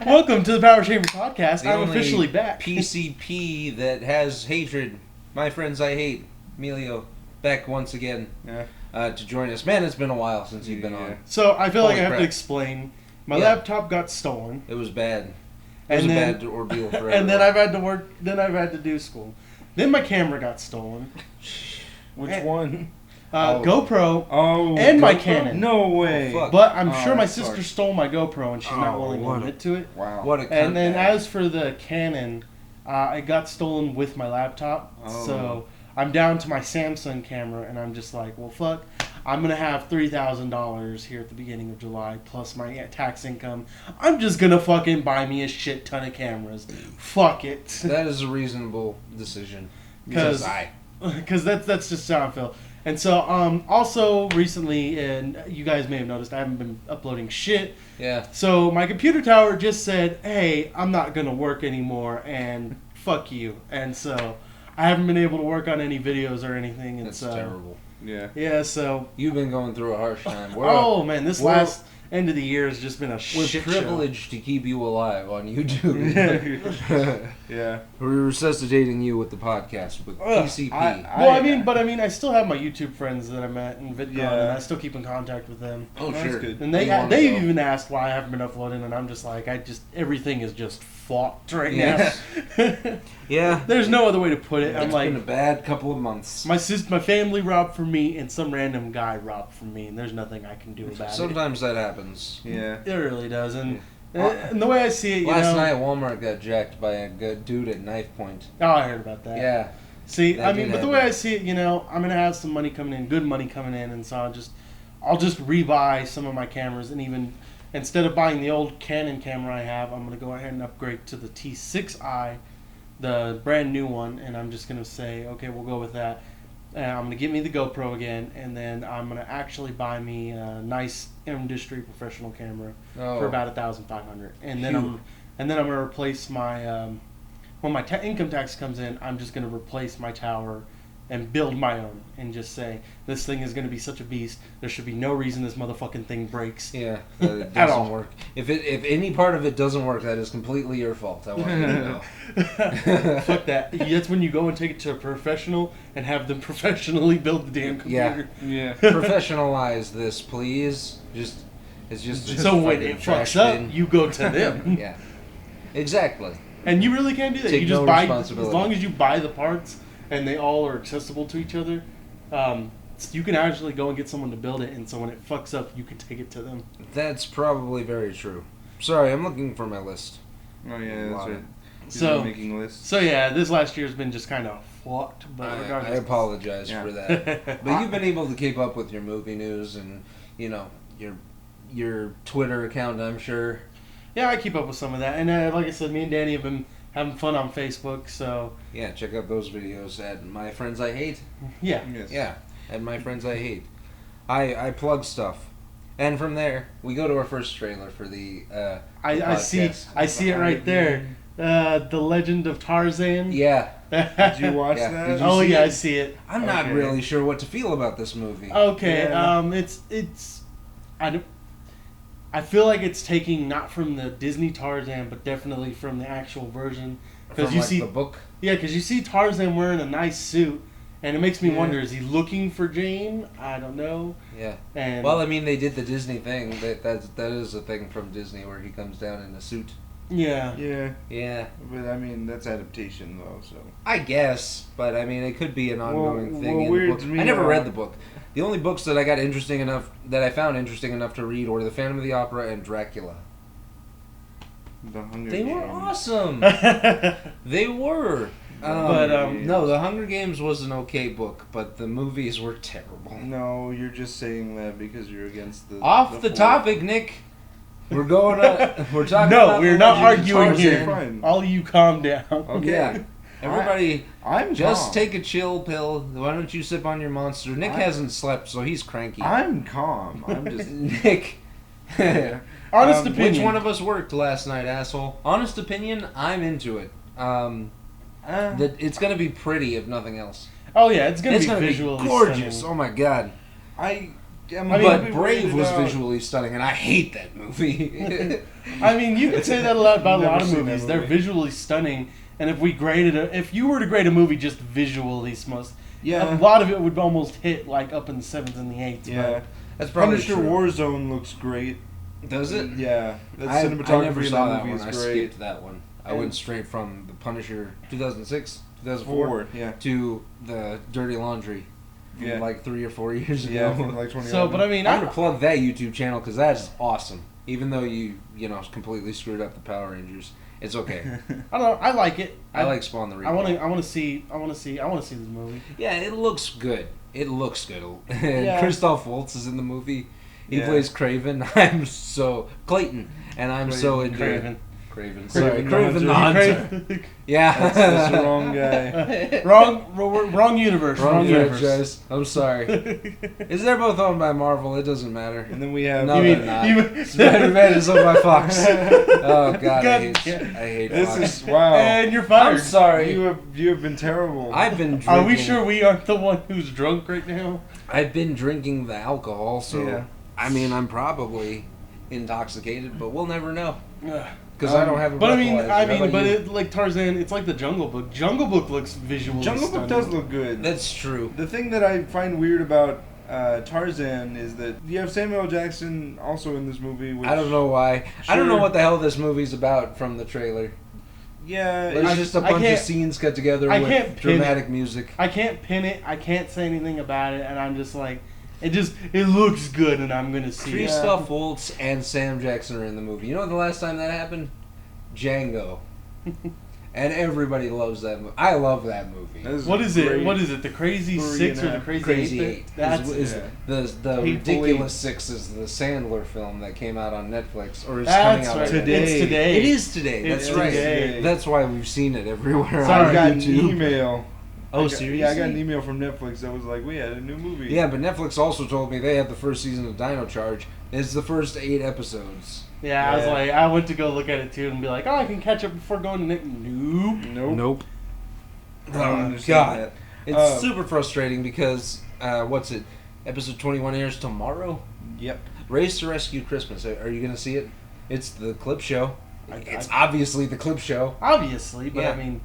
Welcome to the Power Chamber Podcast. The I'm only officially back. PCP that has hatred. My friends I hate. Emilio, back once again to join us. Man, it's been a while since you've been on. So I feel Holy like I have crap. to explain. My laptop got stolen. It was bad. It was a bad ordeal for everyone. And then I've had to work. Then I've had to do school. Then my camera got stolen. Which one? GoPro. Oh, and my GoPro? Canon. No way. Oh, fuck. But I'm sure my that sister sucks. stole my GoPro and she's not willing to admit to it. Wow. What a cunt. And then as for the Canon, it got stolen with my laptop. Oh. So I'm down to my Samsung camera, and I'm just like, well, fuck. I'm going to have $3,000 here at the beginning of July, plus my tax income. I'm just going to fucking buy me a shit ton of cameras. Fuck it. That is a reasonable decision. Because that's just how I feel. And so, also recently, and you guys may have noticed, I haven't been uploading shit. Yeah. So my computer tower just said, hey, I'm not going to work anymore, and fuck you. And so I haven't been able to work on any videos or anything. And That's so, terrible. Yeah. Yeah, so... You've been going through a harsh time. Man, this last end of the year has just been a We're shit show. privileged to keep you alive on YouTube. Yeah. We're resuscitating you with the podcast with PCP. I still have my YouTube friends that I met in VidCon, Yeah. and I still keep in contact with them. Oh, That's sure. good. And They wanna they go. even asked why I haven't been uploading, and I'm just like, everything is just fucked right Yes. now. Yeah. There's no other way to put it. I'm It's like, been a bad couple of months. my family robbed from me, and some random guy robbed from me, and there's nothing I can do about Sometimes that happens. Yeah. it. It really does, and the way I see it, Last night, Walmart got jacked by a good dude at knife point. Oh, I heard about that. Yeah. See, That did but the way I see it, I'm gonna have some money coming in, good money coming in, and so I'll just rebuy some of my cameras, and even instead of buying the old Canon camera I have, I'm gonna go ahead and upgrade to the T6i, the brand new one, and I'm just gonna say, okay, we'll go with that. And I'm gonna get me the GoPro again, and then I'm gonna actually buy me a nice industry professional camera for about $1,500, and then Phew. I'm gonna replace my when my income tax comes in, I'm just gonna replace my tower and build my own, and just say this thing is gonna be such a beast. There should be no reason this motherfucking thing breaks. Yeah, that it At doesn't all. work. If any part of it doesn't work, that is completely your fault. I want you to know. Fuck that. That's when you go and take it to a professional and have them professionally build the damn computer. Yeah. Professionalize this, please. It's just a So when fucking it trash fucks up, bin. you go to them. Yeah, exactly. And you really can't do that. Take You just no buy, as responsibility. long as you buy the parts and they all are accessible to each other. You can actually go and get someone to build it, and so when it fucks up, you can take it to them. That's probably very true. Sorry, I'm looking for my list. Oh yeah, that's right. So- making lists. So yeah, this last year's been just kind of fucked. But I regardless, apologize Yeah. for that. But you've been able to keep up with your movie news and your Twitter account, I'm sure. yeah, I keep up with some of that, and like I said, me and Danny have been having fun on Facebook. So Yeah, check out those videos at My Friends I Hate. yeah, Yes. Yeah, at My Friends I Hate. I plug stuff. And from there, we go to our first trailer for the I see it right there. The Legend of Tarzan. Yeah. Did you watch Yeah. that? Did you Oh see yeah, it? I see it. I'm not Okay. really sure what to feel about this movie. Okay, Yeah. I feel like it's taking not from the Disney Tarzan, but definitely from the actual version. From you like see, the book. yeah, because you see Tarzan wearing a nice suit, and it makes me Yeah. wonder: is he looking for Jane? I don't know. Yeah. And Well, I mean, they did the Disney thing. That is a thing from Disney where he comes down in a suit. yeah, Yeah, Yeah. but I mean that's adaptation though, so. I guess, but I mean, it could be an ongoing Well, thing what in the weirds book. me I never out- read the book. The only books that I found interesting enough to read were The Phantom of the Opera and Dracula. The Hunger They were Games. awesome. They were. But, No, The Hunger Games was an okay book, but the movies were terrible. No, you're just saying that because you're against the. Off the fourth. topic, Nick. We're going on. We're talking. No, about we're the not Legend of arguing Tarzan. here. Fine. All you calm down. Okay. Yeah. Everybody, I'm just calm. take a chill pill. Why don't you sip on your monster? Nick hasn't slept, so he's cranky. I'm calm. I'm just. Nick. Honest opinion. Which one of us worked last night, asshole? Honest opinion, I'm into it. That it's gonna be pretty, if nothing else. Oh yeah, it's gonna It's be gonna visually be gorgeous. stunning. Oh my god. I Yeah, but Brave was visually stunning, and I hate that movie. I mean, you could say that a lot about a Never lot of seen that movies. They're movie. visually stunning, and if we graded if you were to grade a movie just visually, Yeah. a lot of it would almost hit like up in the 7s and the 8s. Yeah. That's probably Punisher true. Warzone looks great. Does it? Yeah. The I cinematography never in saw that that movie one. is I great. skipped that one. I went straight from the Punisher 2006, 2004 Yeah. to the Dirty Laundry from Yeah. like 3 or 4 years ago. Yeah, from like 2011. So, but I mean, I'm gonna plug that YouTube channel because that is awesome. Even though you completely screwed up the Power Rangers, it's okay. I don't know. I like it. I like Spawn the Reaper. I want to see this movie. Yeah, it looks good. It looks good. And Yeah. Christoph Waltz is in the movie. He Yeah. plays Craven. I'm so Clayton, and I'm so into Craven. Craven. Craven Sorry, the Craven the Hunter. Hunter. Yeah, That's the wrong guy. wrong universe. Wrong universe. franchise. I'm sorry. Is they're both owned by Marvel? It doesn't matter. And then we have. No, You they're mean- not. Spider-Man is owned by Fox. Oh God, I God, hate yeah. This Fox. is wow. And you're I'm fired. sorry. You have been terrible. I've been drinking. Are we sure we aren't the one who's drunk right now? I've been drinking the alcohol, so Yeah. I mean, I'm probably intoxicated, but we'll never know Ugh. because I don't have a. But I breathalyzer. How mean, about you? it like Tarzan. It's like the Jungle Book. Jungle Book looks visually. Jungle Book stunning. does look good. That's true. The thing that I find weird about Tarzan is that you have Samuel L. Jackson also in this movie. Which, I don't know why. I don't know Sure. what the hell this movie's about from the trailer. Yeah, It's I- just a I bunch of can't- scenes cut together I can't with pin dramatic music. I can't pin it. I can't say anything about it, and I'm just like, it looks good, and I'm gonna see it. Christoph Waltz and Sam Jackson are in the movie. You know the last time that happened? Django. And everybody loves that movie. I love that movie. that is What is great. it? What is it? The Crazy 6 or the Crazy, Crazy 8? Eight. That's is yeah. the Hateful Ridiculous Eight. Six is the Sandler film that came out on Netflix or is That's coming out right. on Today. It's today. It is today. It's That's right. today. That's why we've seen it everywhere Sorry. on I got an YouTube. email. Oh, I got, seriously? Yeah, I got an email from Netflix that was like, we had a new movie. Yeah, but Netflix also told me they had the first season of Dino Charge. It's the first 8 episodes. Yeah, I was Yeah. like, I went to go look at it too and be like, oh, I can catch up before going to Nick. Nope. Nope. I don't Oh, understand God. that. It's super frustrating because, what's it? Episode 21 airs tomorrow? Yep. Race to Rescue Christmas. Are you going to see it? It's the clip show. I- It's obviously the clip show. Obviously, but Yeah. I mean,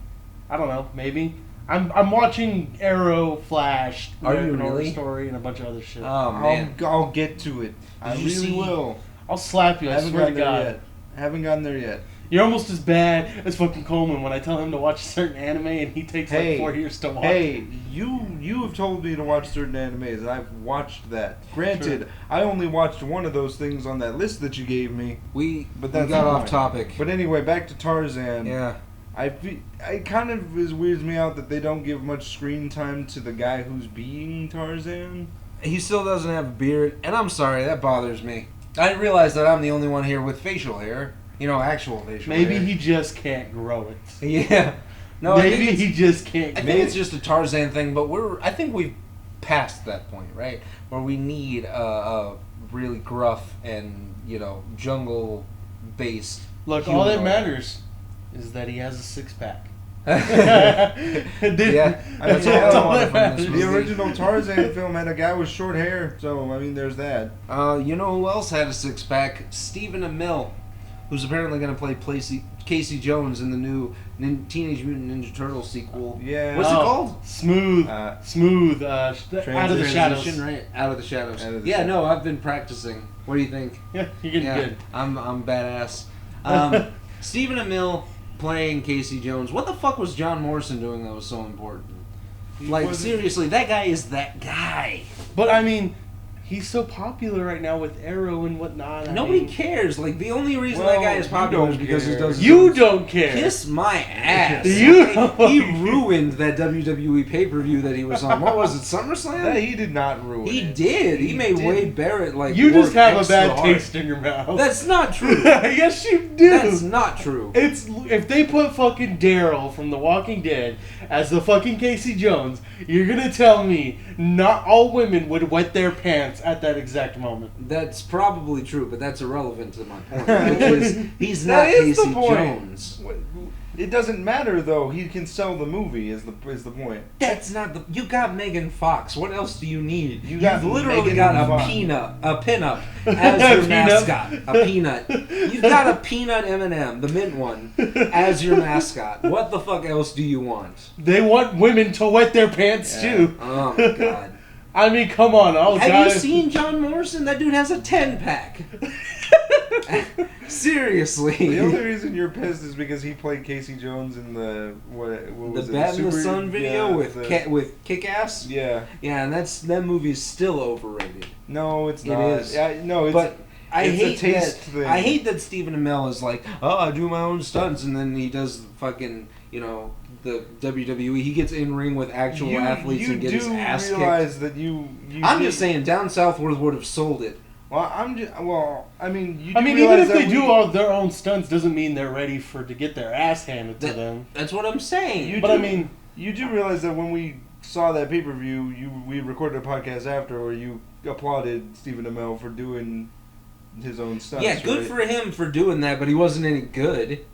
I don't know. Maybe I'm watching Arrow, Flash, Are you American Horror really? Story, and a bunch of other shit. Oh, man. I'll get to it. I you really see- will. I'll slap you. I Haven't swear to gotten there God. yet. Haven't gotten there yet. You're almost as bad as fucking Coleman when I tell him to watch a certain anime and he takes Hey. like 4 years to watch. Hey, you have told me to watch certain animes, and I've watched that. Granted, Sure. I only watched one of those things on that list that you gave me. But But we that's got the off point. topic. But anyway, back to Tarzan. Yeah. It kind of weirds me out that they don't give much screen time to the guy who's being Tarzan. He still doesn't have a beard, and I'm sorry, that bothers me. I didn't realize that I'm the only one here with facial hair. You know, actual facial Maybe hair. he just can't grow it. Yeah. No, I think Maybe it's- he just can't. I think it's just a Tarzan thing, but I think we've passed that point, right? Where we need a really gruff and, jungle based. Look, all that matters is that he has a six pack. Yeah, that's That's all all I that wanted from this matters. The movie. original Tarzan film had a guy with short hair, so I mean, there's that. You know who else had a six pack? Stephen Amell, who's apparently going to play Casey Jones in the new Teenage Mutant Ninja Turtles sequel. Yeah. What's it called? Smooth. Smooth. Out of the shadows. Transition, right? Out of the shadows. Out of the Yeah, shadows. no, I've been practicing. What do you think? Yeah, you're getting good. I'm badass. Stephen Amell playing Casey Jones. What the fuck was John Morrison doing that was so important? Like, wasn't- seriously, that guy is that guy. But I mean, he's so popular right now with Arrow and whatnot. Nobody cares. Like, the only reason Well, that guy is you popular don't is because he care. does his You own- don't care. Kiss my ass. You Okay? He ruined that WWE pay-per-view that he was on. What was it, SummerSlam? That he did not ruin He it. did. He made did. Wade Barrett like. You just work have a extra bad hard. taste in your mouth. That's not true. Yes, you do. That's not true. It's if they put fucking Daryl from The Walking Dead as the fucking Casey Jones, you're gonna tell me not all women would wet their pants at that exact moment. That's probably true, but that's irrelevant to my point. Which is, he's not That is the Casey point. Jones. It doesn't matter though. He can sell the movie. Is the point? That's not the. You got Megan Fox. What else do you need? You got You've literally Megan got Fox. a pinup as your mascot. A peanut. You've got a peanut M&M, the mint one, as your mascot. What the fuck else do you want? They want women to wet their pants too. Oh my god. I mean, come on. Have you seen John Morrison? That dude has a 10-pack. Seriously. The only reason you're pissed is because he played Casey Jones in the what was the it? Bat in the Sun video with Kick-Ass? Yeah. Yeah, and that movie's still overrated. No, it's It not. is. Yeah, no, it's But I it's a hate taste that. thing. I hate that Stephen Amell is like, oh, I do my own stunts, and then he does fucking, the WWE. He gets in ring with actual athletes and gets his ass You kicked. realize that you I'm just saying, Down South would have sold it. Well, I mean, you. I mean, even if they do all their own stunts, doesn't mean they're ready to get their ass handed to them. That's what I'm saying. You do realize that when we saw that pay-per-view, we recorded a podcast after where you applauded Stephen Amell for doing his own stunts. Yeah, good for him for doing that, but he wasn't any good.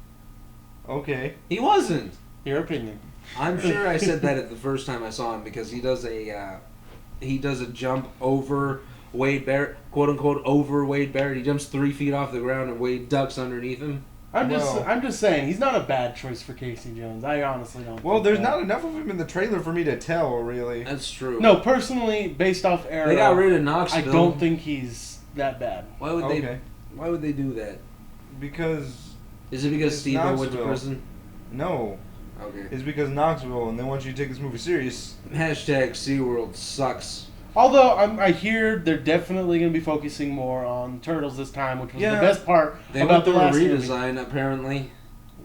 Okay. He wasn't. Your opinion. I'm sure I said that at the first time I saw him because he does a jump over Wade Barrett, quote unquote over Wade Barrett. He jumps 3 feet off the ground and Wade ducks underneath him. I'm just saying he's not a bad choice for Casey Jones. I honestly don't. Well, think there's that. not enough of him in the trailer for me to tell, really. That's true. No, personally, based off era, They got rid of Knoxville. I don't think he's that bad. Why would they do that? Because Is it because it's Steve went to Knoxville. prison? No, Okay. it's because Knoxville, and they want you to take this movie serious. Hashtag SeaWorld sucks. Although I hear they're definitely going to be focusing more on turtles this time, which was Yeah. the best part They about went the through a last movie. redesign apparently.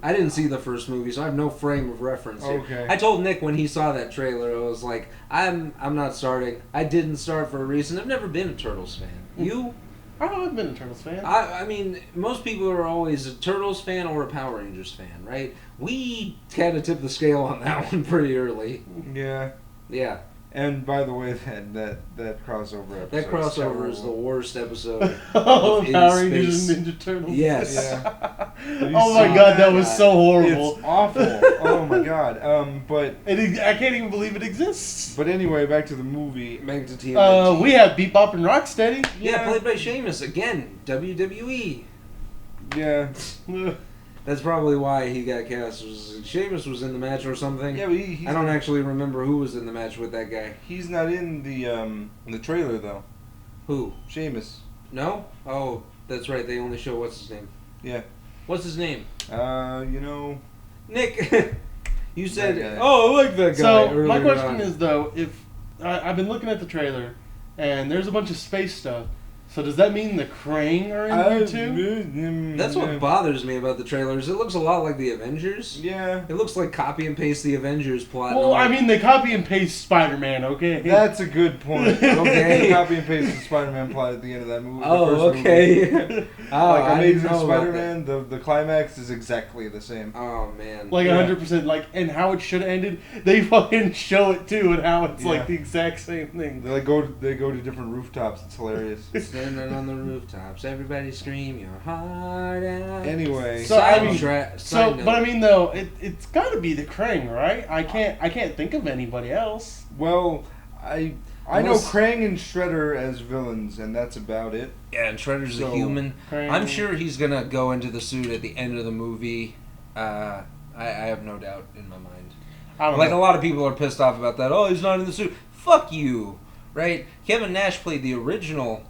I didn't see the first movie, so I have no frame of reference here. Okay. I told Nick when he saw that trailer, I was like, I'm not starting. I didn't start for a reason. I've never been a Turtles fan. You? Oh, I've been a Turtles fan. I mean, most people are always a Turtles fan or a Power Rangers fan, right? We kind of tipped the scale on that one pretty early. Yeah. Yeah. And by the way, that crossover episode. That crossover is the terrible. worst episode. Oh, in Power space. Rangers and Ninja Turtles. Yes. Yeah. Oh my god, that was so horrible. It's awful. Oh my god. But I can't even believe it exists. anyway, back to the movie. Back to TMNT. We have Bebop and Rocksteady. Yeah, played by Sheamus again. WWE. Yeah. That's probably why he got cast. Sheamus was in the match or something. Yeah, but he's I don't actually remember who was in the match with that guy. He's not in the trailer though. Who? Sheamus. No? Oh, that's right. They only show what's his name. Yeah. What's his name? Nick. You said, That guy. "Oh, I like that guy." So earlier my question on. is though, if I've been looking at the trailer, and there's a bunch of space stuff. So does that mean the Krang are in there too? That's what bothers me about the trailers. It looks a lot like the Avengers. Yeah. It looks like copy and paste the Avengers plot. Well, I mean, they copy and paste Spider-Man, okay? That's a good point. Okay. They copy and paste the Spider-Man plot at the end of that movie. the Oh, first okay. movie. Oh, Like I didn't Amazing know about Spider-Man, the climax is exactly the same. that. Oh man. Like Yeah. 100%, like, and how it should have ended. They fucking show it too, and how it's Yeah. like the exact same thing. They go to different rooftops. It's hilarious. Standing on the rooftops, everybody scream your heart out. Anyway. So, I mean, side note. But I mean, though, it's got to be the Krang, right? I can't think of anybody else. Well, I know Unless- Krang and Shredder as villains, and that's about it. Yeah, and Shredder's So, a human. Krang- I'm sure he's gonna go into the suit at the end of the movie. I have no doubt in my mind. I don't Like a know. lot of people are pissed off about that. Oh, he's not in the suit. Fuck you, right? Kevin Nash played the original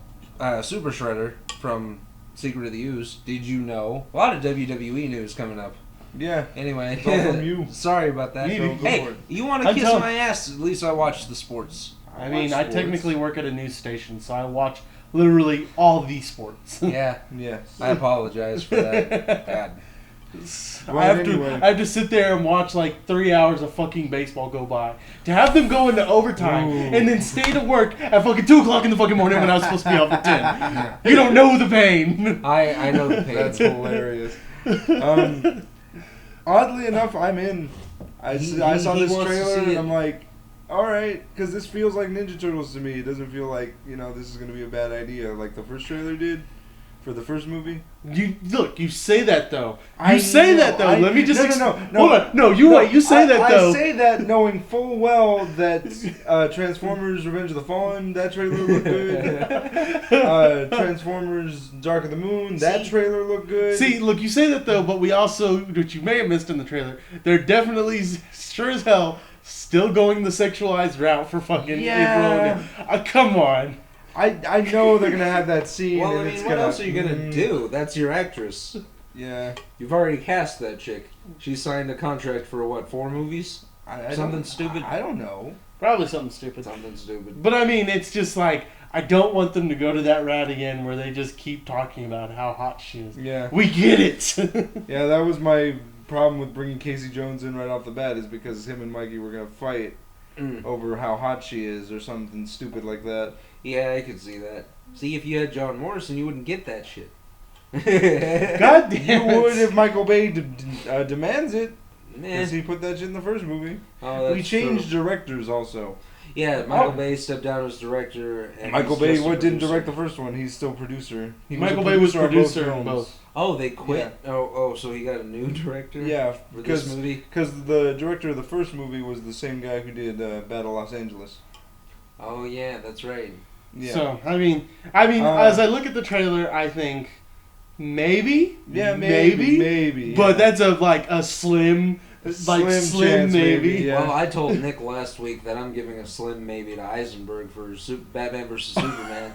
Super Shredder from Secret of the Ooze. Did you know? A lot of WWE news coming up. Yeah. Anyway, It's all from you. sorry about that. You need to go Hey, for it. you want to I'm kiss telling- my ass? At least I watch the sports. I mean, I watch sports. technically work at a news station, so I watch literally all the sports. Yeah, Yes. I apologize for that. God. Well, I have anyway. to sit there and watch like 3 hours of fucking baseball go by. To have them go into overtime Ooh. and then stay to work at fucking 2 o'clock in the fucking morning when I was supposed to be off at 10. You don't know the pain. I know the pain. That's hilarious. Oddly enough, I'm in. I He saw this wants to trailer see and it. I'm like, all right, because this feels like Ninja Turtles to me. It doesn't feel like this is gonna be a bad idea like the first trailer did. for the first movie. You say that though. I know, Let me just no. hold on. No, wait. You say that though. I say that knowing full well that Transformers: Revenge of the Fallen, that trailer looked good. Transformers: Dark of the Moon, that trailer looked good. See, look, you say that though, but we also, which you may have missed in the trailer, they're definitely sure as hell still going the sexualized route for fucking April. Come on. I know they're gonna have that scene. Well, and I mean, it's what gonna, else are you gonna do? That's your actress. Yeah. You've already cast that chick. She signed a contract for what, 4 movies? Something stupid? I don't know. Probably something stupid. Something stupid. But I mean, it's just like, I don't want them to go to that route again where they just keep talking about how hot she is. Yeah. We get it. Yeah, that was my problem with bringing Casey Jones in right off the bat, is because him and Mikey were gonna fight over how hot she is or something stupid like that. Yeah, I could see that. See, if you had John Morrison, you wouldn't get that shit. God damn You it. would if Michael Bay demands it, Man. because he put that shit in the first movie. Oh, that's We changed true. directors also. Yeah, Michael Bay stepped down as director. And Michael he's Bay just a didn't producer. direct the first one. He's still producer. He Michael Bay was on both producer in films. both. Oh, they quit? Oh, so he got a new director? Yeah, For this movie? because the director of the first movie was the same guy who did Battle Los Angeles. Oh, yeah, that's right. Yeah. So, I mean, as I look at the trailer, I think maybe. Maybe. But that's a slim chance, maybe. yeah. Well, I told Nick last week that I'm giving a slim maybe to Eisenberg for Batman vs. Superman.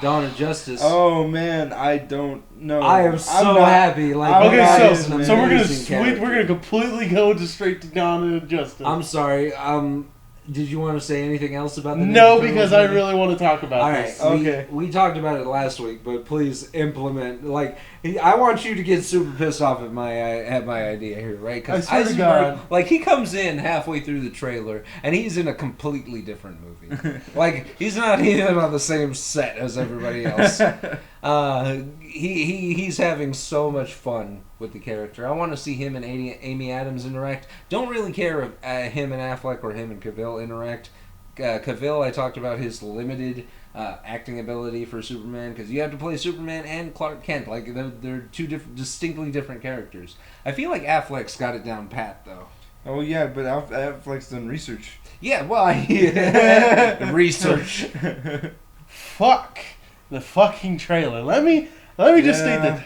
Dawn of Justice. Oh man, I don't know. I am so happy. Like, I'm Okay, not that is so an we're gonna amazing character. we're gonna completely go straight to Dawn of Justice. I'm sorry. Did you want to say anything else about the No, Ninja because Turtles I movie? really want to talk about All right, this. Okay. We talked about it last week, but please implement. Like, I want you to get super pissed off at my idea here, right? I Because swear to God. like, he comes in halfway through the trailer, and he's in a completely different movie. Like, he's not even on the same set as everybody else. He's having so much fun with the character. I want to see him and Amy Adams interact. Don't really care if him and Affleck or him and Cavill interact. Cavill, I talked about his limited acting ability for Superman, because you have to play Superman and Clark Kent. Like, they're two distinctly different characters. I feel like Affleck's got it down pat, though. Oh yeah, but Affleck's done research. Yeah, well, research. Fuck the fucking trailer. Let me just state that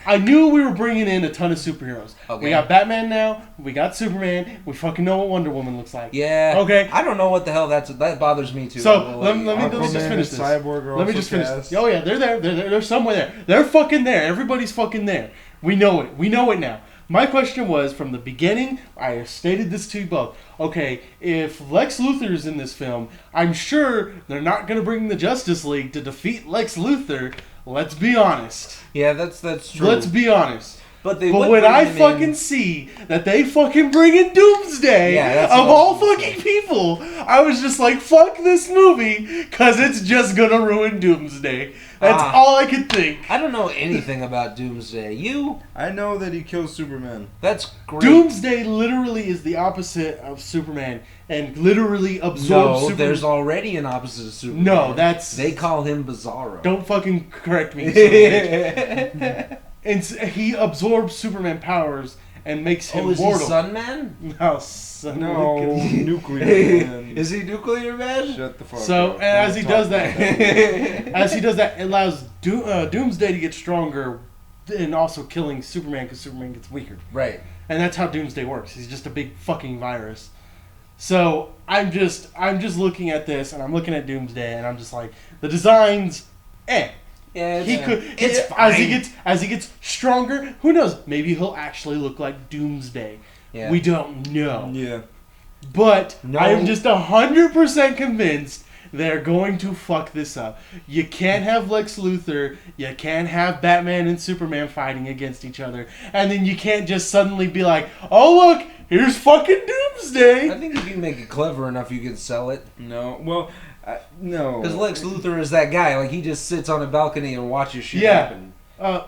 I knew we were bringing in a ton of superheroes. Okay. We got Batman now. We got Superman. We fucking know what Wonder Woman looks like. Yeah. Okay. I don't know what the hell that bothers me too. So let me Aquaman just finish and this. Cyborg are Let me also just finish cast. this. Oh yeah, they're there. They're somewhere there. They're fucking there. Everybody's fucking there. We know it. We know it now. My question was, from the beginning, I stated this to you both. Okay, if Lex Luthor is in this film, I'm sure they're not going to bring the Justice League to defeat Lex Luthor. Let's be honest. Yeah, that's true. Let's be honest. But when I fucking see that they fucking bring in Doomsday, Yeah, that's of what I all was gonna fucking people, I was just like, fuck this movie, because it's just going to ruin Doomsday. That's all I could think. I don't know anything about Doomsday. You? I know that he kills Superman. That's great. Doomsday literally is the opposite of Superman and literally absorbs Superman. There's already an opposite of Superman. No, that's... They call him Bizarro. Don't fucking correct me. And he absorbs Superman powers and makes him is mortal. he Sunman? No, son. No, nuclear man. Is he nuclear man? Shut the fuck So up. as he Don't does talk that, it allows Doomsday to get stronger, and also killing Superman because Superman gets weaker. Right. And that's how Doomsday works. He's just a big fucking virus. So I'm just looking at this, and I'm looking at Doomsday, and I'm just like, the designs, Yeah, it's fine. As he gets stronger, who knows? Maybe he'll actually look like Doomsday. Yeah. We don't know. Yeah. But No. I am just 100% convinced they're going to fuck this up. You can't have Lex Luthor, you can't have Batman and Superman fighting against each other, and then you can't just suddenly be like, oh look, here's fucking Doomsday. I think if you make it clever enough, you can sell it. No. Well, no. Because Lex Luthor is that guy. Like, he just sits on a balcony and watches shit Yeah. happen. No.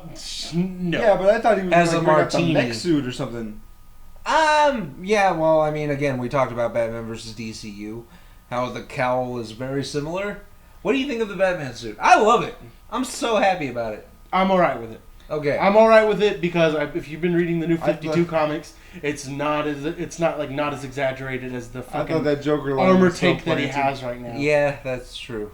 Yeah, but I thought he was As going a to bring out the martini. mech suit or something. Yeah, well, I mean, again, we talked about Batman versus DCU. How the cowl is very similar. What do you think of the Batman suit? I love it. I'm so happy about it. I'm alright with it. Okay. I'm alright with it because if you've been reading the new 52 I- comics, it's not as exaggerated as the I fucking thought that Joker line armor was so tank that he planted. has right now. Yeah, that's true.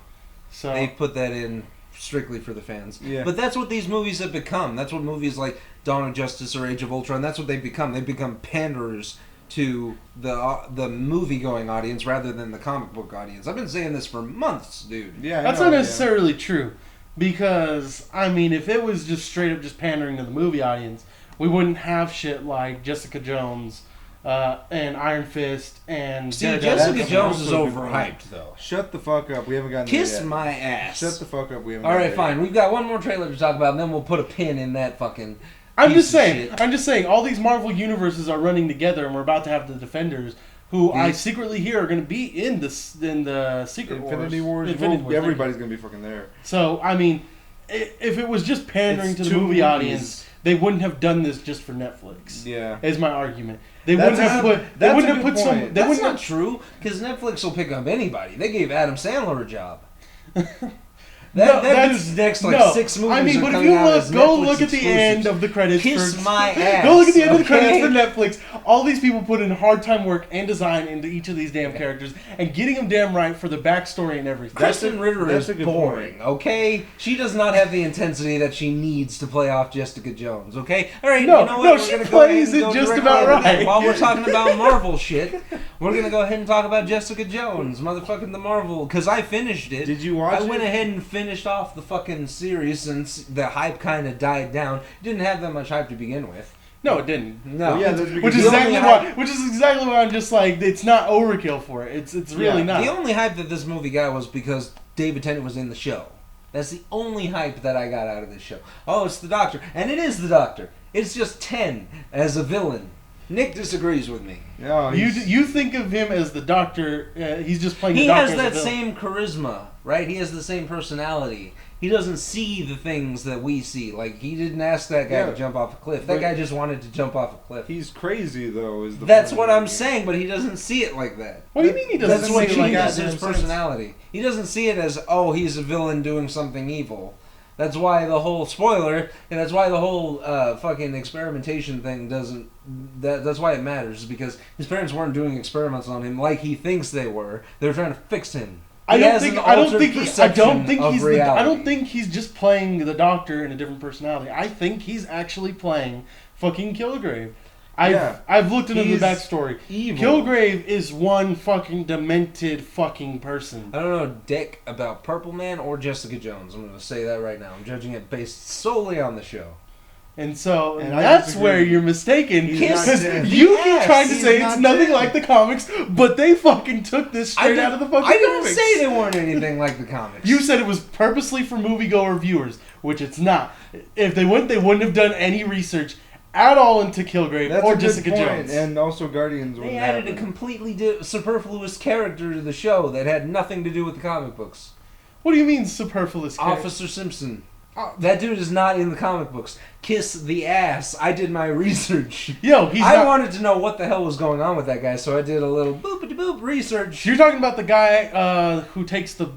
So They put that in strictly for the fans. Yeah. But that's what these movies have become. That's what movies like Dawn of Justice or Age of Ultron, that's what they've become. They've become panderers to the movie-going audience rather than the comic book audience. I've been saying this for months, dude. Yeah, I that's know, not yeah. necessarily true. Because, I mean, if it was just straight up just pandering to the movie audience, we wouldn't have shit like Jessica Jones and Iron Fist and See, Daredevil. Jessica That's Jones is also a good overhyped, though. Shut the fuck up. We haven't gotten Kiss there yet. my ass. Shut the fuck up. We haven't All right, gotten there fine. We've got one more trailer to talk about, and then we'll put a pin in that fucking I'm piece just of saying. shit. I'm just saying. All these Marvel universes are running together, and we're about to have the Defenders, who I secretly hear are going to be in the Secret Infinity Wars. Infinity Wars. Everybody's gonna be fucking there. So I mean, if it was just pandering It's to the two movie movies. audience, they wouldn't have done this just for Netflix. Yeah. Is my argument. They That's wouldn't have a- put. They that's wouldn't a have good put some. point. They That's wouldn't not have. true, because Netflix will pick up anybody. They gave Adam Sandler a job. No, That dude's next no. 6 movies. I mean, are but if coming you out as go Netflix look at the exclusives. end of the credits. Kiss for, my ass. Go look at the end of the okay? credits for Netflix. All these people put in hard time work and design into each of these damn characters, and getting them damn right for the backstory and everything. Kristen Ritter that's is a good boring, okay? She does not have the intensity that she needs to play off Jessica Jones, okay? All right, No, you know what? no, We're she gonna go ahead plays and it go just directly about into that. right. While we're talking about Marvel shit, we're going to go ahead and talk about Jessica Jones, motherfucking the Marvel, because I finished it. Did you watch I went it? ahead and finished off the fucking series since the hype kind of died down. It didn't have that much hype to begin with. No, it didn't. No. Well, yeah, that's because Which is the exactly only why. Which is exactly why I'm just like, it's not overkill for it. It's really Yeah. not. The only hype that this movie got was because David Tennant was in the show. That's the only hype that I got out of this show. Oh, it's the Doctor. And it is the Doctor. It's just 10 as a villain. Nick disagrees with me. No, You think of him as the Doctor. He's just playing the He Doctor. has as a that villain. same charisma, right? He has the same personality. He doesn't see the things that we see. Like, he didn't ask that guy Yeah. to jump off a cliff. That But- guy just wanted to jump off a cliff. he's crazy though. Is the That's point what of I'm it. saying, but he doesn't see it like that. What do you mean he doesn't That's see what it like changes that? his personality. He doesn't see it as, oh, he's a villain doing something evil. That's why the whole spoiler, and that's why the whole fucking experimentation thing doesn't. That's why it matters, because his parents weren't doing experiments on him like he thinks they were. They were trying to fix him. I He don't has think. an I don't altered think. I don't perception think of he's. I reality. don't think he's just playing the Doctor in a different personality. I think he's actually playing fucking Kilgrave. Yeah. I've looked into the He's backstory. evil. Kilgrave is one fucking demented fucking person. I don't know dick about Purple Man or Jessica Jones. I'm going to say that right now. I'm judging it based solely on the show. And so And I that's disagree. where you're mistaken. He's Kiss Because not dead. you the keep ass. trying to He's say it's not nothing dead. like the comics, but they fucking took this straight out of the fucking I didn't comics. say they weren't anything like the comics. You said it was purposely for moviegoer viewers, which it's not. If they wouldn't have done any research at all into Kilgrave That's or a good Jessica point. Jones. And also Guardians. They wouldn't added a happen. completely superfluous character to the show that had nothing to do with the comic books. What do you mean superfluous? character? Officer Simpson. Oh. That dude is not in the comic books. Kiss the ass. I did my research. Yo, he's I not. wanted to know what the hell was going on with that guy, so I did a little boop-a-de-boop research. You're talking about the guy who takes the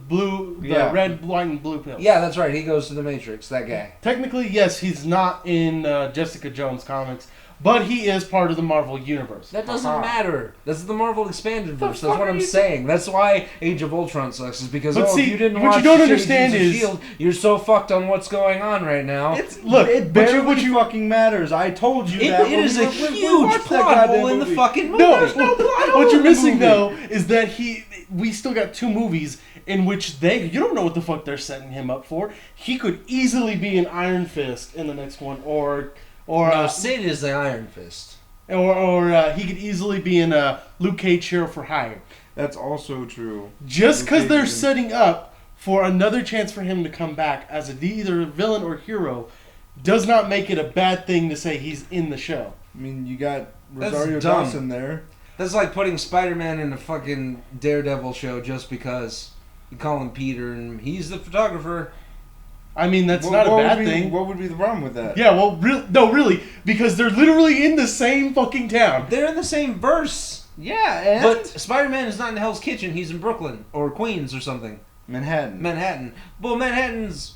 Yeah. red, white, and blue pill. Yeah, that's right. He goes to the Matrix. That guy. Technically, yes, he's not in Jessica Jones comics, but he is part of the Marvel universe. That doesn't Uh-huh. matter. That's the Marvel expanded The verse. fuck That's what are I'm you saying. That's why Age of Ultron sucks. Is because But see, if you didn't what watch you don't Shades understand of is- Shield, you're so fucked on what's going on right now. Look, it but barely what you fucking matters. I told you It, that. it when is we a were- when we huge watched that plot goddamn hole in the movie. fucking movie. No, There's no plot hole what in you're the missing movie. though is that we still got two movies in which you don't know what the fuck they're setting him up for. He could easily be an Iron Fist in the next one, or No, Sid is the Iron Fist. he could easily be in a Luke Cage Hero for Hire. That's also true. Just Luke because Cage they're is in- setting up for another chance for him to come back as either a villain or hero, does not make it a bad thing to say he's in the show. I mean, you got That's Rosario dumb. Dawson there. That's like putting Spider-Man in a fucking Daredevil show just because you call him Peter and he's the photographer. I mean, that's What- not a what bad would be- thing. What would be the problem with that? Yeah, well, no, really, because they're literally in the same fucking town. They're in the same verse. Yeah, and But Spider-Man is not in Hell's Kitchen. He's in Brooklyn or Queens or something. Manhattan. Manhattan. Well, Manhattan's...